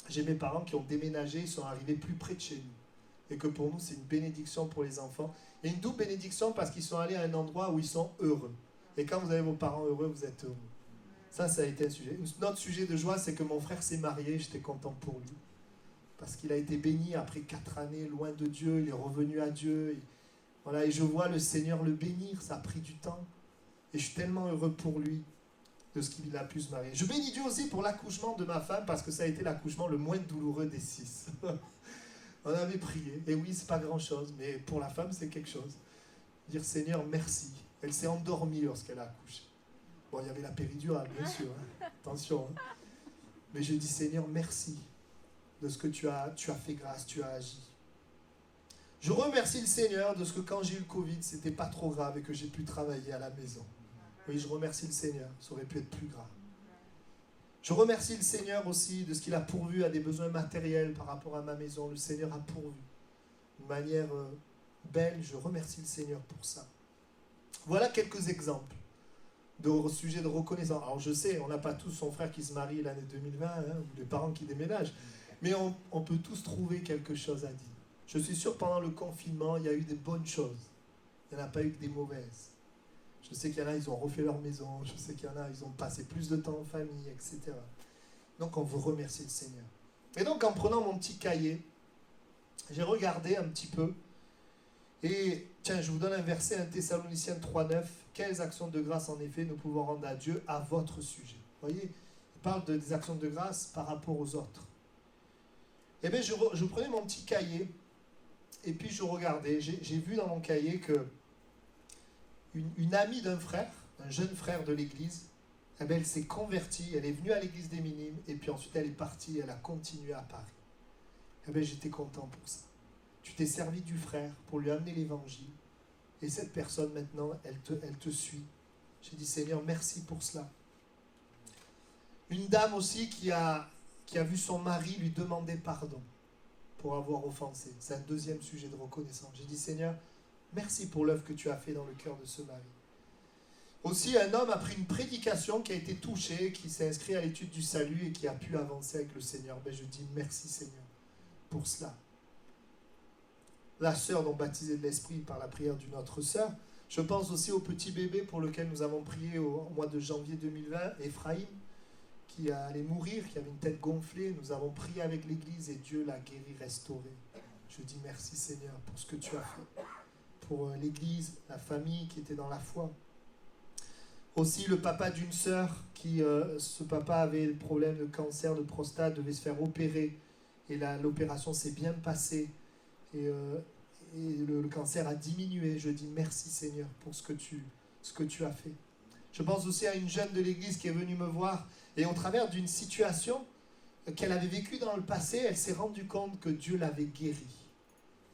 j'ai mes parents qui ont déménagé, ils sont arrivés plus près de chez nous. Et que pour nous, c'est une bénédiction pour les enfants. Et une double bénédiction parce qu'ils sont allés à un endroit où ils sont heureux. Et quand vous avez vos parents heureux, vous êtes heureux. Ça a été un sujet. Un autre sujet de joie, c'est que mon frère s'est marié, j'étais content pour lui. Parce qu'il a été béni après 4 années loin de Dieu, il est revenu à Dieu. Et je vois le Seigneur le bénir, ça a pris du temps. Et je suis tellement heureux pour lui de ce qu'il a pu se marier. Je bénis Dieu aussi pour l'accouchement de ma femme, parce que ça a été l'accouchement le moins douloureux des 6. On avait prié, et oui, c'est pas grand-chose, mais pour la femme, c'est quelque chose. Dire Seigneur, merci. Elle s'est endormie lorsqu'elle a accouché. Bon, il y avait la péridurale, bien sûr, hein. Attention. Hein. Mais je dis Seigneur, merci de ce que tu as fait grâce, tu as agi. Je remercie le Seigneur de ce que quand j'ai eu le Covid, c'était pas trop grave et que j'ai pu travailler à la maison. Oui, je remercie le Seigneur, ça aurait pu être plus grave. Je remercie le Seigneur aussi de ce qu'il a pourvu à des besoins matériels par rapport à ma maison. Le Seigneur a pourvu d'une manière belle. Je remercie le Seigneur pour ça. Voilà quelques exemples de sujets de reconnaissance. Alors je sais, on n'a pas tous son frère qui se marie l'année 2020, hein, ou des parents qui déménagent, mais on peut tous trouver quelque chose à dire. Je suis sûr pendant le confinement, il y a eu des bonnes choses. Il n'y en a pas eu que des mauvaises. Je sais qu'il y en a, ils ont refait leur maison. Je sais qu'il y en a, ils ont passé plus de temps en famille, etc. Donc, on veut remercier le Seigneur. Et donc, en prenant mon petit cahier, j'ai regardé un petit peu. Et, tiens, je vous donne un verset, 1 Thessaloniciens 3,9. Quelles actions de grâce, en effet, nous pouvons rendre à Dieu à votre sujet. Vous voyez, il parle des actions de grâce par rapport aux autres. Eh bien, je prenais mon petit cahier. Et puis, je regardais. J'ai vu dans mon cahier que une amie d'un frère, un jeune frère de l'église, eh bien, elle s'est convertie, elle est venue à l'église des Minimes, et puis ensuite elle est partie, elle a continué à Paris. Eh bien, j'étais content pour ça. Tu t'es servi du frère pour lui amener l'évangile, et cette personne maintenant, elle te suit. J'ai dit Seigneur, merci pour cela. Une dame aussi qui a vu son mari lui demander pardon pour avoir offensé. C'est un deuxième sujet de reconnaissance. J'ai dit Seigneur, merci pour l'œuvre que tu as fait dans le cœur de ce mari. Aussi, un homme a pris une prédication qui a été touchée, qui s'est inscrit à l'étude du salut et qui a pu avancer avec le Seigneur. Ben, je dis merci Seigneur pour cela. La sœur dont baptisée de l'Esprit par la prière d'une autre sœur. Je pense aussi au petit bébé pour lequel nous avons prié au mois de janvier 2020, Ephraïm, qui allait mourir, qui avait une tête gonflée. Nous avons prié avec l'église et Dieu l'a guéri, restauré. Je dis merci Seigneur pour ce que tu as fait. Pour l'église, la famille qui était dans la foi. Aussi le papa d'une sœur, ce papa avait le problème de cancer de prostate, devait se faire opérer, et l'opération s'est bien passée, et le cancer a diminué. Je dis merci Seigneur pour ce que tu as fait. Je pense aussi à une jeune de l'église qui est venue me voir, et au travers d'une situation qu'elle avait vécue dans le passé, elle s'est rendue compte que Dieu l'avait guérie.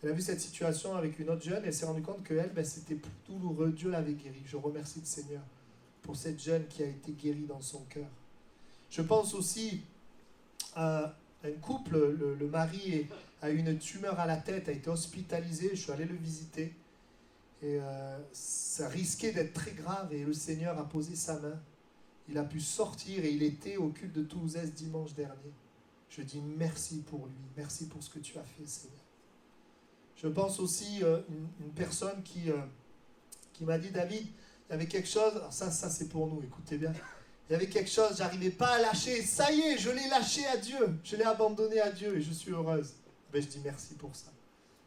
Elle a vu cette situation avec une autre jeune et elle s'est rendue compte qu'elle, c'était plus douloureux. Dieu l'avait guérie. Je remercie le Seigneur pour cette jeune qui a été guérie dans son cœur. Je pense aussi à un couple, le mari a eu une tumeur à la tête, a été hospitalisé. Je suis allé le visiter. Et ça risquait d'être très grave et le Seigneur a posé sa main. Il a pu sortir et il était au culte de Toulouse dimanche dernier. Je dis merci pour lui. Merci pour ce que tu as fait, Seigneur. Je pense aussi à une personne qui m'a dit, David, il y avait quelque chose, alors ça c'est pour nous, écoutez bien, il y avait quelque chose, j'arrivais pas à lâcher, ça y est, je l'ai lâché à Dieu, je l'ai abandonné à Dieu et je suis heureuse. Ben, je dis merci pour ça.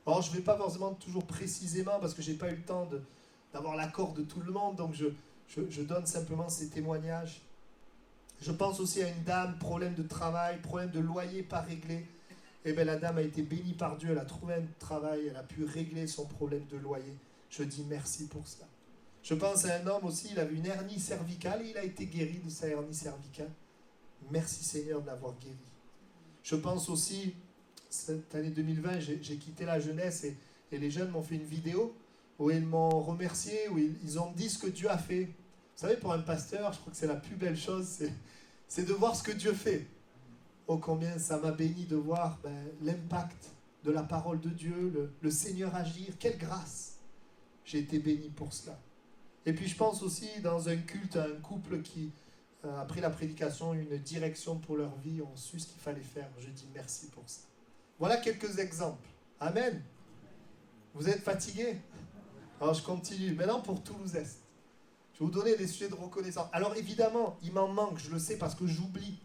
Alors je ne vais pas forcément toujours précisément parce que je n'ai pas eu le temps d'avoir l'accord de tout le monde, donc je donne simplement ces témoignages. Je pense aussi à une dame, problème de travail, problème de loyer pas réglé. Eh bien, la dame a été bénie par Dieu, elle a trouvé un travail, elle a pu régler son problème de loyer. Je dis merci pour cela. Je pense à un homme aussi, il avait une hernie cervicale et il a été guéri de sa hernie cervicale. Merci Seigneur de l'avoir guéri. Je pense aussi, cette année 2020, j'ai quitté la jeunesse et les jeunes m'ont fait une vidéo où ils m'ont remercié, où ils ont dit ce que Dieu a fait. Vous savez, pour un pasteur, je crois que c'est la plus belle chose, c'est de voir ce que Dieu fait. Oh, combien ça m'a béni de voir l'impact de la parole de Dieu, le Seigneur agir. Quelle grâce! J'ai été béni pour cela. Et puis je pense aussi dans un culte à un couple qui, après la prédication, une direction pour leur vie, ont su ce qu'il fallait faire. Je dis merci pour ça. Voilà quelques exemples. Amen. Vous êtes fatigués? Alors je continue. Maintenant pour Toulouse-Est. Je vais vous donner des sujets de reconnaissance. Alors évidemment, il m'en manque, je le sais parce que j'oublie.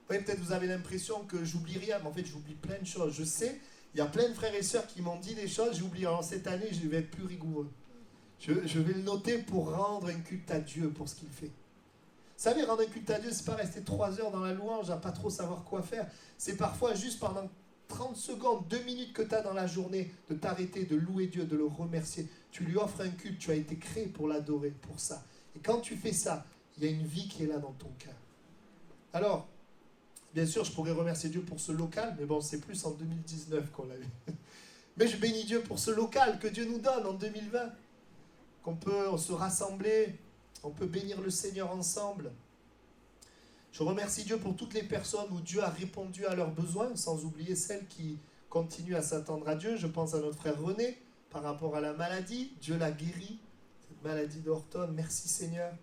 Oui, peut-être vous avez l'impression que j'oublie rien, mais en fait j'oublie plein de choses. Je sais, il y a plein de frères et sœurs qui m'ont dit des choses, j'ai oublié. Alors cette année, je vais être plus rigoureux. Je vais le noter pour rendre un culte à Dieu pour ce qu'il fait. Vous savez, rendre un culte à Dieu, c'est pas rester 3 heures dans la louange à pas trop savoir quoi faire. C'est parfois juste pendant 30 secondes, 2 minutes que tu as dans la journée, de t'arrêter, de louer Dieu, de le remercier. Tu lui offres un culte, tu as été créé pour l'adorer, pour ça. Et quand tu fais ça, il y a une vie qui est là dans ton cœur. Alors, bien sûr, je pourrais remercier Dieu pour ce local, mais bon, c'est plus en 2019 qu'on l'a eu. Mais je bénis Dieu pour ce local que Dieu nous donne en 2020. Qu'on peut se rassembler, on peut bénir le Seigneur ensemble. Je remercie Dieu pour toutes les personnes où Dieu a répondu à leurs besoins, sans oublier celles qui continuent à s'attendre à Dieu. Je pense à notre frère René, par rapport à la maladie. Dieu l'a guéri, cette maladie d'Orton. Merci Seigneur.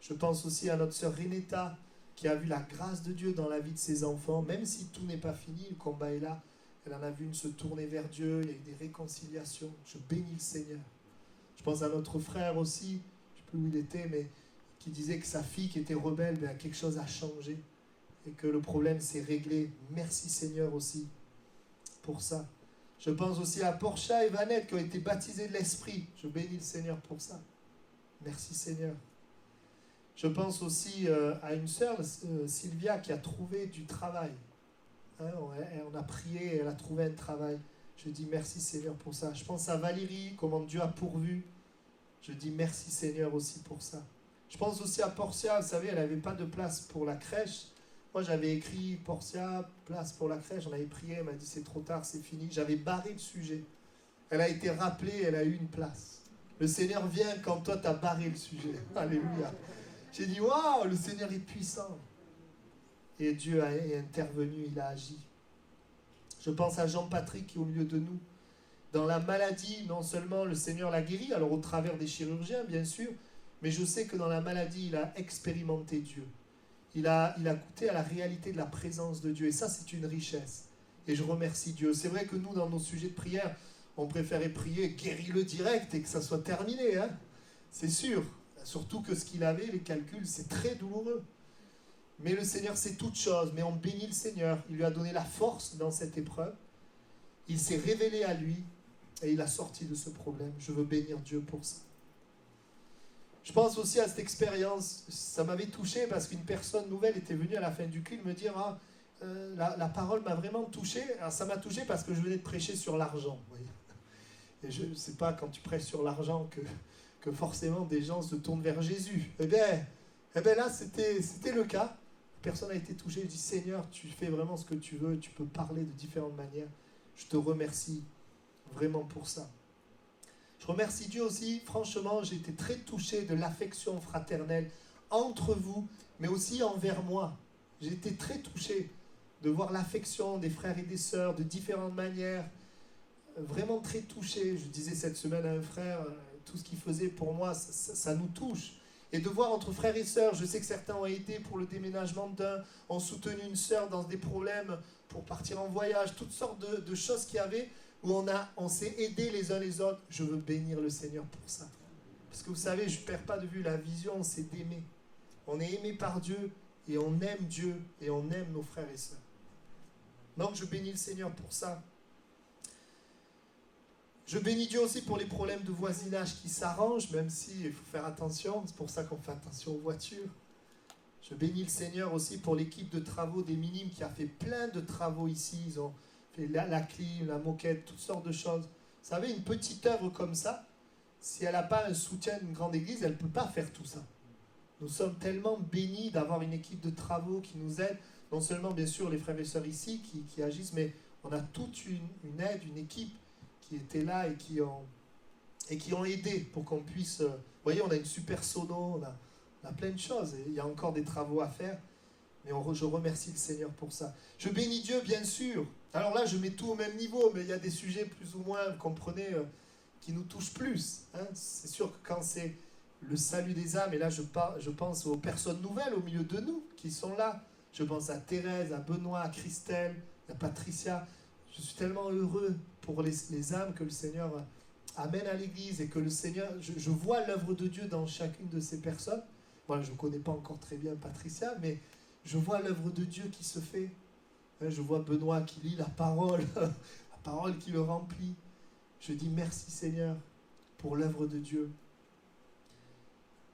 Je pense aussi à notre sœur Renetta, qui a vu la grâce de Dieu dans la vie de ses enfants. Même si tout n'est pas fini, le combat est là. Elle en a vu une se tourner vers Dieu, il y a eu des réconciliations. Je bénis le Seigneur. Je pense à notre frère aussi, je ne sais plus où il était, mais qui disait que sa fille qui était rebelle, quelque chose a changé et que le problème s'est réglé. Merci Seigneur aussi pour ça. Je pense aussi à Portia et Vanette qui ont été baptisés de l'Esprit. Je bénis le Seigneur pour ça. Merci Seigneur. Je pense aussi à une sœur, Sylvia, qui a trouvé du travail. Hein, on a prié, elle a trouvé un travail. Je dis merci Seigneur pour ça. Je pense à Valérie, comment Dieu a pourvu. Je dis merci Seigneur aussi pour ça. Je pense aussi à Portia, vous savez, elle n'avait pas de place pour la crèche. Moi j'avais écrit Portia, place pour la crèche, on avait prié, elle m'a dit c'est trop tard, c'est fini. J'avais barré le sujet. Elle a été rappelée, elle a eu une place. Le Seigneur vient quand toi tu as barré le sujet. Alléluia. J'ai dit waouh, le Seigneur est puissant. Et Dieu est intervenu, il a agi. Je pense à Jean-Patrick qui est au milieu de nous. Dans la maladie, non seulement le Seigneur l'a guéri, alors au travers des chirurgiens, bien sûr, mais je sais que dans la maladie, il a expérimenté Dieu. Il a goûté à la réalité de la présence de Dieu. Et ça, c'est une richesse. Et je remercie Dieu. C'est vrai que nous, dans nos sujets de prière, on préférait prier guéris-le direct et que ça soit terminé. Hein, c'est sûr. Surtout que ce qu'il avait, les calculs, c'est très douloureux. Mais le Seigneur sait toutes choses, mais on bénit le Seigneur. Il lui a donné la force dans cette épreuve. Il s'est révélé à lui et il a sorti de ce problème. Je veux bénir Dieu pour ça. Je pense aussi à cette expérience. Ça m'avait touché parce qu'une personne nouvelle était venue à la fin du culte me dire la parole m'a vraiment touché. Alors, ça m'a touché parce que je venais de prêcher sur l'argent. Vous voyez. Et je ne sais pas quand tu prêches sur l'argent que forcément des gens se tournent vers Jésus. Eh bien là, c'était le cas. Personne n'a été touché. Je dis, Seigneur, tu fais vraiment ce que tu veux. Tu peux parler de différentes manières. Je te remercie vraiment pour ça. Je remercie Dieu aussi. Franchement, j'ai été très touché de l'affection fraternelle entre vous, mais aussi envers moi. J'ai été très touché de voir l'affection des frères et des sœurs de différentes manières. Vraiment très touché. Je disais cette semaine à un frère, tout ce qu'il faisait pour moi, ça nous touche. Et de voir entre frères et sœurs, je sais que certains ont aidé pour le déménagement d'un, ont soutenu une sœur dans des problèmes pour partir en voyage, toutes sortes de choses qu'il y avait où on s'est aidés les uns les autres. Je veux bénir le Seigneur pour ça. Parce que vous savez, je ne perds pas de vue la vision, c'est d'aimer. On est aimé par Dieu et on aime Dieu et on aime nos frères et sœurs. Donc je bénis le Seigneur pour ça. Je bénis Dieu aussi pour les problèmes de voisinage qui s'arrangent, même s'il faut faire attention, c'est pour ça qu'on fait attention aux voitures. Je bénis le Seigneur aussi pour l'équipe de travaux des Minimes qui a fait plein de travaux ici. Ils ont fait la clim, la moquette, toutes sortes de choses. Vous savez, une petite œuvre comme ça, si elle n'a pas un soutien d'une grande église, elle ne peut pas faire tout ça. Nous sommes tellement bénis d'avoir une équipe de travaux qui nous aide. Non seulement, bien sûr, les frères et sœurs ici qui agissent, mais on a toute une aide, une équipe qui était là et qui ont aidé pour qu'on puisse... vous voyez, on a une super sono, on a plein de choses. Et il y a encore des travaux à faire. Mais je remercie le Seigneur pour ça. Je bénis Dieu, bien sûr. Alors là, je mets tout au même niveau, mais il y a des sujets plus ou moins, vous comprenez, qui nous touchent plus. Hein. C'est sûr que quand c'est le salut des âmes, et là je pense aux personnes nouvelles au milieu de nous qui sont là. Je pense à Thérèse, à Benoît, à Christelle, à Patricia. Je suis tellement heureux pour les âmes que le Seigneur amène à l'église et que le Seigneur, je vois l'œuvre de Dieu dans chacune de ces personnes. Moi, je ne connais pas encore très bien Patricia, mais je vois l'œuvre de Dieu qui se fait. Je vois Benoît qui lit la parole, la parole qui le remplit. Je dis merci Seigneur pour l'œuvre de Dieu.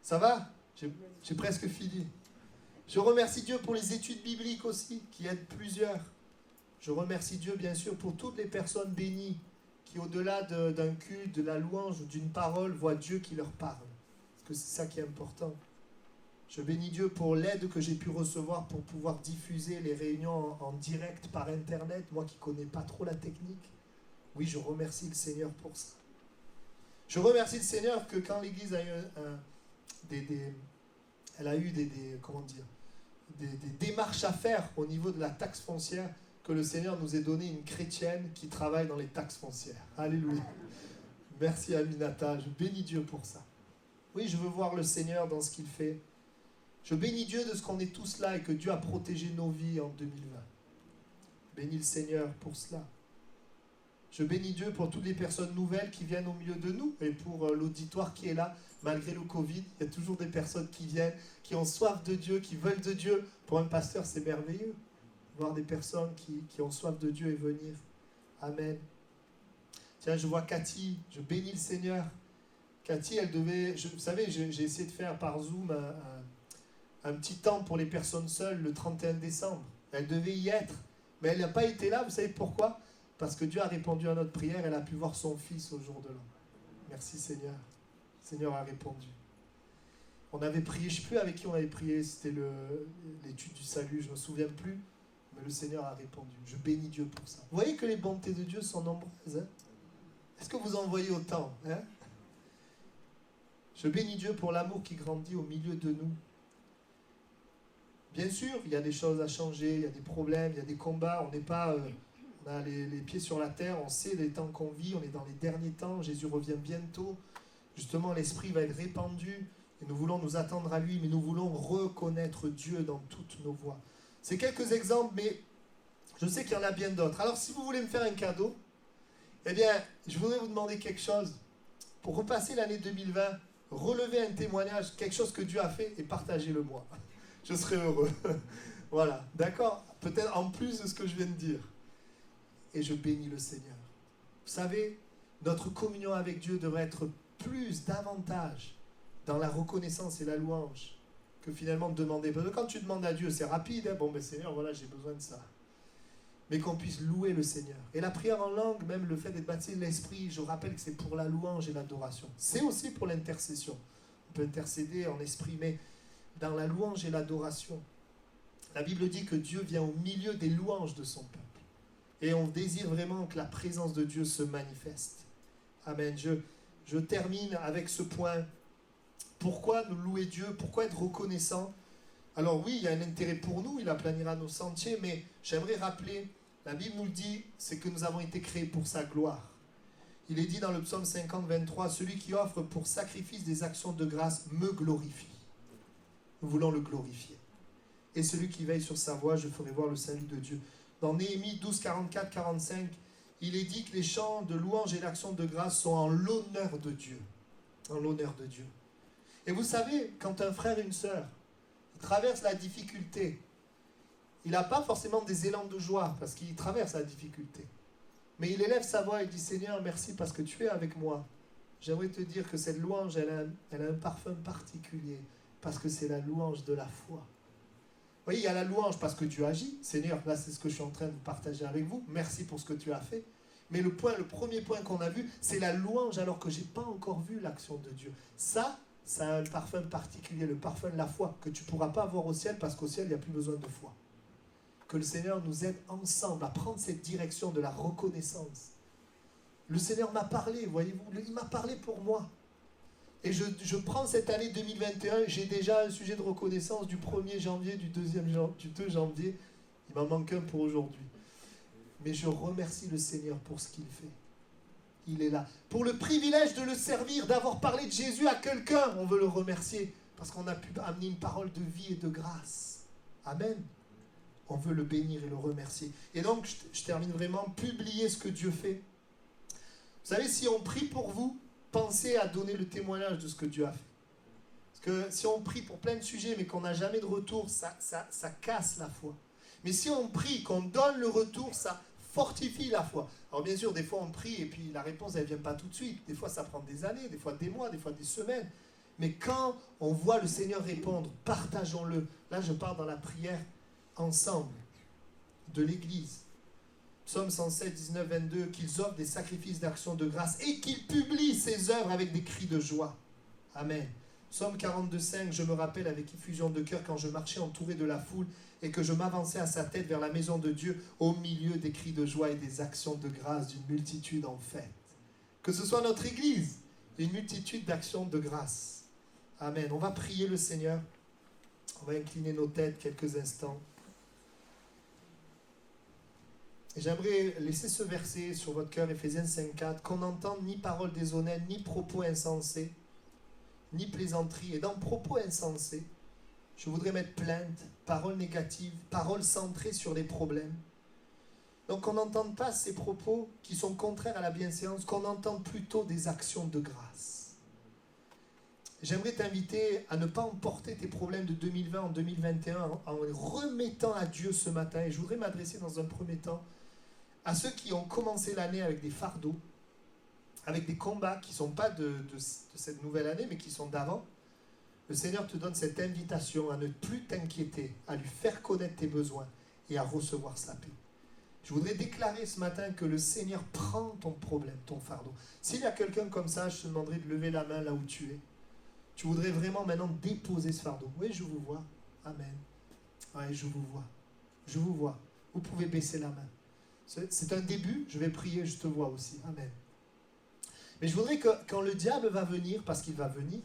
Ça va ? J'ai presque fini. Je remercie Dieu pour les études bibliques aussi, qui aident plusieurs. Je remercie Dieu bien sûr pour toutes les personnes bénies qui au-delà d'un culte, de la louange ou d'une parole, voient Dieu qui leur parle. Parce que c'est ça qui est important. Je bénis Dieu pour l'aide que j'ai pu recevoir pour pouvoir diffuser les réunions en direct par Internet, moi qui ne connais pas trop la technique. Oui, je remercie le Seigneur pour ça. Je remercie le Seigneur que quand l'Église a eu des démarches à faire au niveau de la taxe foncière, que le Seigneur nous ait donné une chrétienne qui travaille dans les taxes foncières. Alléluia. Merci Aminata, je bénis Dieu pour ça. Oui, je veux voir le Seigneur dans ce qu'il fait. Je bénis Dieu de ce qu'on est tous là et que Dieu a protégé nos vies en 2020. Bénis le Seigneur pour cela. Je bénis Dieu pour toutes les personnes nouvelles qui viennent au milieu de nous et pour l'auditoire qui est là. Malgré le Covid, il y a toujours des personnes qui viennent, qui ont soif de Dieu, qui veulent de Dieu. Pour un pasteur, c'est merveilleux. Voir des personnes qui ont soif de Dieu et venir. Amen. Tiens, je vois Cathy, je bénis le Seigneur. Cathy, elle devait... vous savez, j'ai essayé de faire par Zoom un petit temps pour les personnes seules le 31 décembre. Elle devait y être, mais elle n'a pas été là. Vous savez pourquoi ? Parce que Dieu a répondu à notre prière. Elle a pu voir son fils au jour de l'an. Merci Seigneur. Le Seigneur a répondu. On avait prié, je ne sais plus avec qui on avait prié, c'était l'étude du salut, je ne me souviens plus, mais le Seigneur a répondu. Je bénis Dieu pour ça. Vous voyez que les bontés de Dieu sont nombreuses. Hein ? Est-ce que vous en voyez autant, hein ? Je bénis Dieu pour l'amour qui grandit au milieu de nous. Bien sûr, il y a des choses à changer, il y a des problèmes, il y a des combats. On n'est pas, on a les pieds sur la terre, on sait les temps qu'on vit, on est dans les derniers temps, Jésus revient bientôt. Justement, l'Esprit va être répandu et nous voulons nous attendre à lui, mais nous voulons reconnaître Dieu dans toutes nos voies. C'est quelques exemples, mais je sais qu'il y en a bien d'autres. Alors, si vous voulez me faire un cadeau, eh bien, je voudrais vous demander quelque chose. Pour repasser l'année 2020, relevez un témoignage, quelque chose que Dieu a fait et partagez-le moi. Je serai heureux. Voilà, d'accord ? Peut-être en plus de ce que je viens de dire. Et je bénis le Seigneur. Vous savez, notre communion avec Dieu devrait être davantage dans la reconnaissance et la louange que finalement de demander. Parce que quand tu demandes à Dieu, c'est rapide. Hein ? Bon, mais Seigneur, voilà, j'ai besoin de ça. Mais qu'on puisse louer le Seigneur. Et la prière en langue, même le fait d'être baptisé de l'Esprit, je rappelle que c'est pour la louange et l'adoration. C'est aussi pour l'intercession. On peut intercéder en esprit, mais dans la louange et l'adoration. La Bible dit que Dieu vient au milieu des louanges de son peuple. Et on désire vraiment que la présence de Dieu se manifeste. Amen. Je termine avec ce point. Pourquoi nous louer Dieu ? Pourquoi être reconnaissant ? Alors oui, il y a un intérêt pour nous, il aplanira nos sentiers, mais j'aimerais rappeler, la Bible nous le dit, c'est que nous avons été créés pour sa gloire. Il est dit dans le psaume 50, 23, « Celui qui offre pour sacrifice des actions de grâce me glorifie. » Nous voulons le glorifier. Et celui qui veille sur sa voie, je ferai voir le salut de Dieu. Dans Néhémie 12, 44, 45, il est dit que les chants de louange et d'action de grâce sont en l'honneur de Dieu. En l'honneur de Dieu. Et vous savez, quand un frère et une sœur traverse la difficulté, il n'a pas forcément des élans de joie parce qu'il traverse la difficulté. Mais il élève sa voix et dit « Seigneur, merci parce que tu es avec moi. J'aimerais te dire que cette louange, elle a un parfum particulier parce que c'est la louange de la foi. » Vous voyez, il y a la louange parce que Dieu agit. Seigneur, là c'est ce que je suis en train de partager avec vous. Merci pour ce que tu as fait. Mais le premier point qu'on a vu, c'est la louange alors que je n'ai pas encore vu l'action de Dieu. Ça, ça a un parfum particulier, le parfum de la foi, que tu ne pourras pas avoir au ciel parce qu'au ciel, il n'y a plus besoin de foi. Que le Seigneur nous aide ensemble à prendre cette direction de la reconnaissance. Le Seigneur m'a parlé, voyez-vous, il m'a parlé pour moi. Et je prends cette année 2021, j'ai déjà un sujet de reconnaissance du 1er janvier, du 2 janvier. Il m'en manque un pour aujourd'hui. Mais je remercie le Seigneur pour ce qu'il fait. Il est là. Pour le privilège de le servir, d'avoir parlé de Jésus à quelqu'un, on veut le remercier. Parce qu'on a pu amener une parole de vie et de grâce. Amen. On veut le bénir et le remercier. Et donc, je termine vraiment, publiez ce que Dieu fait. Vous savez, si on prie pour vous, pensez à donner le témoignage de ce que Dieu a fait. Parce que si on prie pour plein de sujets, mais qu'on n'a jamais de retour, ça casse la foi. Mais si on prie, qu'on donne le retour, ça fortifie la foi. Alors bien sûr, des fois on prie et puis la réponse, elle ne vient pas tout de suite. Des fois, ça prend des années, des fois des mois, des fois des semaines. Mais quand on voit le Seigneur répondre, partageons-le. Là, je parle dans la prière ensemble de l'Église. Psaume 107, 19, 22, qu'ils offrent des sacrifices d'action de grâce et qu'ils publient ses œuvres avec des cris de joie. Amen. Psaume 42, 5, je me rappelle avec effusion de cœur quand je marchais entouré de la foule et que je m'avançais à sa tête vers la maison de Dieu au milieu des cris de joie et des actions de grâce d'une multitude en fête. Que ce soit notre Église, une multitude d'actions de grâce. Amen. On va prier le Seigneur. On va incliner nos têtes quelques instants. Et j'aimerais laisser ce verset sur votre cœur, Éphésiens 5, 4, qu'on n'entende ni paroles déshonnêtes, ni propos insensés, ni plaisanteries. Et dans propos insensés, je voudrais mettre plainte, paroles négatives, paroles centrées sur les problèmes. Donc qu'on n'entende pas ces propos qui sont contraires à la bienséance, qu'on entende plutôt des actions de grâce. J'aimerais t'inviter à ne pas emporter tes problèmes de 2020 en 2021 en les remettant à Dieu ce matin. Et je voudrais m'adresser dans un premier temps à ceux qui ont commencé l'année avec des fardeaux, avec des combats qui ne sont pas de cette nouvelle année, mais qui sont d'avant. Le Seigneur te donne cette invitation à ne plus t'inquiéter, à lui faire connaître tes besoins et à recevoir sa paix. Je voudrais déclarer ce matin que le Seigneur prend ton problème, ton fardeau. S'il y a quelqu'un comme ça, je te demanderai de lever la main là où tu es. Tu voudrais vraiment maintenant déposer ce fardeau. Oui, je vous vois. Amen. Oui, je vous vois. Je vous vois. Vous pouvez baisser la main. C'est un début, je vais prier, je te vois aussi. Amen. Mais je voudrais que quand le diable va venir, parce qu'il va venir,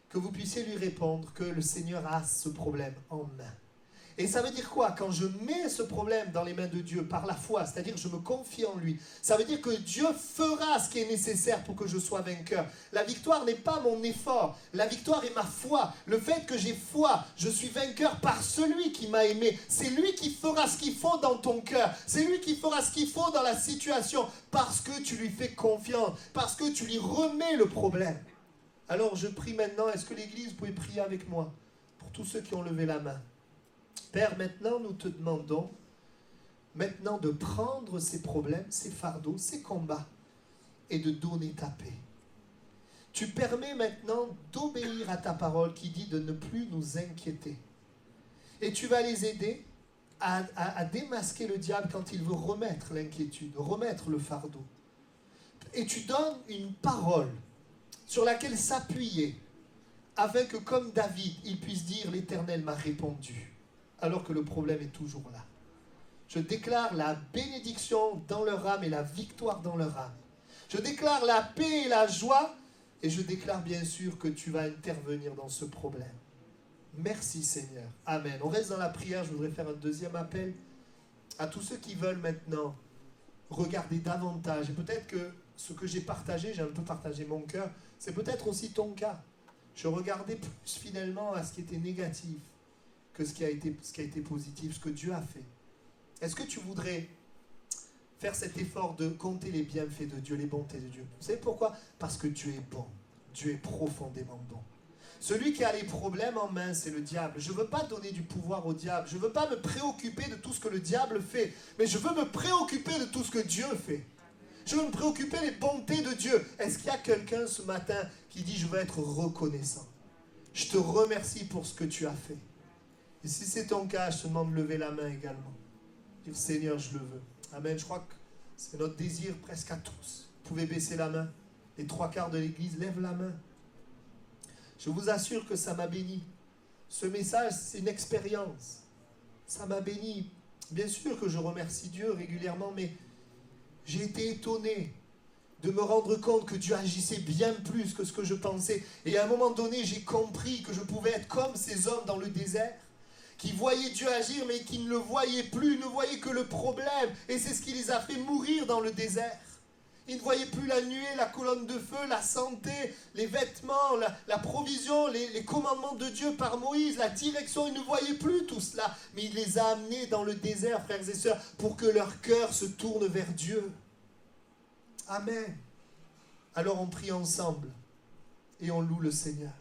que vous puissiez lui répondre que le Seigneur a ce problème en main. Et ça veut dire quoi? Quand je mets ce problème dans les mains de Dieu par la foi, c'est-à-dire je me confie en lui, ça veut dire que Dieu fera ce qui est nécessaire pour que je sois vainqueur. La victoire n'est pas mon effort, la victoire est ma foi. Le fait que j'ai foi, je suis vainqueur par celui qui m'a aimé. C'est lui qui fera ce qu'il faut dans ton cœur, c'est lui qui fera ce qu'il faut dans la situation, parce que tu lui fais confiance, parce que tu lui remets le problème. Alors je prie maintenant, est-ce que l'Église, vous pouvez prier avec moi, pour tous ceux qui ont levé la main. Père, maintenant nous te demandons maintenant de prendre ces problèmes, ces fardeaux, ces combats et de donner ta paix. Tu permets maintenant d'obéir à ta parole qui dit de ne plus nous inquiéter. Et tu vas les aider à démasquer le diable quand il veut remettre l'inquiétude, remettre le fardeau. Et tu donnes une parole sur laquelle s'appuyer afin que comme David, il puisse dire « L'Éternel m'a répondu ». Alors que le problème est toujours là. Je déclare la bénédiction dans leur âme et la victoire dans leur âme. Je déclare la paix et la joie et je déclare bien sûr que tu vas intervenir dans ce problème. Merci Seigneur. Amen. On reste dans la prière. Je voudrais faire un deuxième appel à tous ceux qui veulent maintenant regarder davantage. Et peut-être que ce que j'ai partagé, j'ai un peu partagé mon cœur, c'est peut-être aussi ton cas. Je regardais plus finalement à ce qui était négatif que ce qui a été positif, ce que Dieu a fait. Est-ce que tu voudrais faire cet effort de compter les bienfaits de Dieu, les bontés de Dieu? Vous savez pourquoi? Parce que Dieu est bon. Dieu est profondément bon. Celui qui a les problèmes en main, c'est le diable. Je ne veux pas donner du pouvoir au diable. Je ne veux pas me préoccuper de tout ce que le diable fait. Mais je veux me préoccuper de tout ce que Dieu fait. Je veux me préoccuper des bontés de Dieu. Est-ce qu'il y a quelqu'un ce matin qui dit « Je veux être reconnaissant. Je te remercie pour ce que tu as fait. » Et si c'est ton cas, je te demande de lever la main également. Dire Seigneur, je le veux. Amen. Je crois que c'est notre désir presque à tous. Vous pouvez baisser la main. Les 3/4 de l'Église, lève la main. Je vous assure que ça m'a béni. Ce message, c'est une expérience. Ça m'a béni. Bien sûr que je remercie Dieu régulièrement, mais j'ai été étonné de me rendre compte que Dieu agissait bien plus que ce que je pensais. Et à un moment donné, j'ai compris que je pouvais être comme ces hommes dans le désert, qui voyaient Dieu agir, mais qui ne le voyaient plus, ne voyaient que le problème. Et c'est ce qui les a fait mourir dans le désert. Ils ne voyaient plus la nuée, la colonne de feu, la santé, les vêtements, la provision, les commandements de Dieu par Moïse, la direction. Ils ne voyaient plus tout cela. Mais il les a amenés dans le désert, frères et sœurs, pour que leur cœur se tourne vers Dieu. Amen. Alors on prie ensemble et on loue le Seigneur.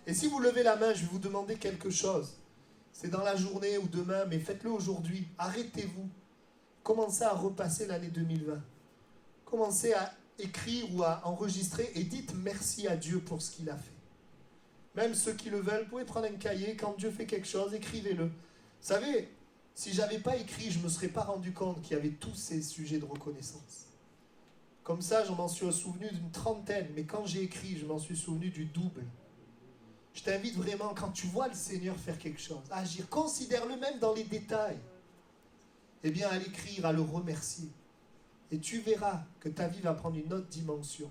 Et si vous levez la main, je vais vous demander quelque chose. C'est dans la journée ou demain, mais faites-le aujourd'hui. Arrêtez-vous. Commencez à repasser l'année 2020. Commencez à écrire ou à enregistrer et dites merci à Dieu pour ce qu'il a fait. Même ceux qui le veulent, vous pouvez prendre un cahier. Quand Dieu fait quelque chose, écrivez-le. Vous savez, si je n'avais pas écrit, je ne me serais pas rendu compte qu'il y avait tous ces sujets de reconnaissance. Comme ça, je m'en suis souvenu d'une trentaine, mais quand j'ai écrit, je m'en suis souvenu du double. Je t'invite vraiment, quand tu vois le Seigneur faire quelque chose, à agir, considère-le même dans les détails. Eh bien, à l'écrire, à le remercier. Et tu verras que ta vie va prendre une autre dimension.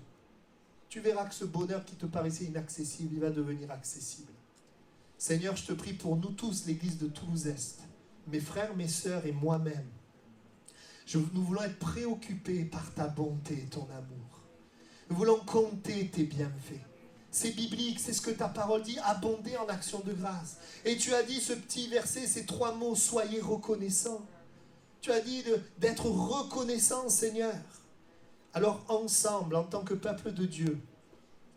Tu verras que ce bonheur qui te paraissait inaccessible, il va devenir accessible. Seigneur, je te prie pour nous tous, l'église de Toulouse-Est, mes frères, mes sœurs et moi-même. Nous voulons être préoccupés par ta bonté et ton amour. Nous voulons compter tes bienfaits. C'est biblique, c'est ce que ta parole dit, abonder en action de grâce. Et tu as dit ce petit verset, ces 3 mots, soyez reconnaissants. Tu as dit d'être reconnaissant, Seigneur. Alors ensemble, en tant que peuple de Dieu,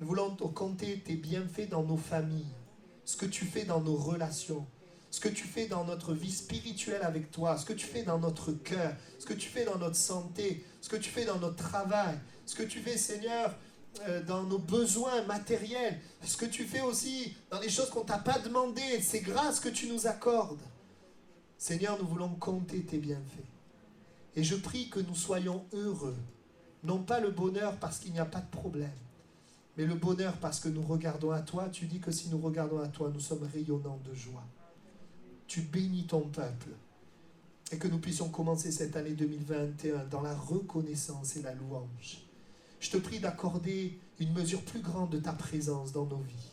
nous voulons compter tes bienfaits dans nos familles, ce que tu fais dans nos relations, ce que tu fais dans notre vie spirituelle avec toi, ce que tu fais dans notre cœur, ce que tu fais dans notre santé, ce que tu fais dans notre travail, ce que tu fais, Seigneur, dans nos besoins matériels, ce que tu fais aussi dans les choses qu'on ne t'a pas demandées, ces grâces que tu nous accordes. Seigneur, nous voulons compter tes bienfaits. Et je prie que nous soyons heureux. Non pas le bonheur parce qu'il n'y a pas de problème, mais le bonheur parce que nous regardons à toi. Tu dis que si nous regardons à toi, nous sommes rayonnants de joie. Tu bénis ton peuple. Et que nous puissions commencer cette année 2021 dans la reconnaissance et la louange. Je te prie d'accorder une mesure plus grande de ta présence dans nos vies.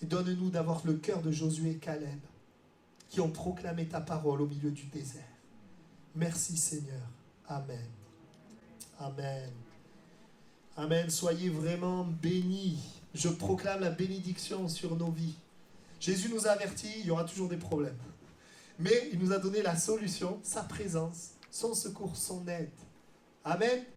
Et donne-nous d'avoir le cœur de Josué et Caleb, qui ont proclamé ta parole au milieu du désert. Merci Seigneur. Amen. Amen. Amen. Soyez vraiment bénis. Je proclame la bénédiction sur nos vies. Jésus nous a avertis, il y aura toujours des problèmes. Mais il nous a donné la solution, sa présence, son secours, son aide. Amen.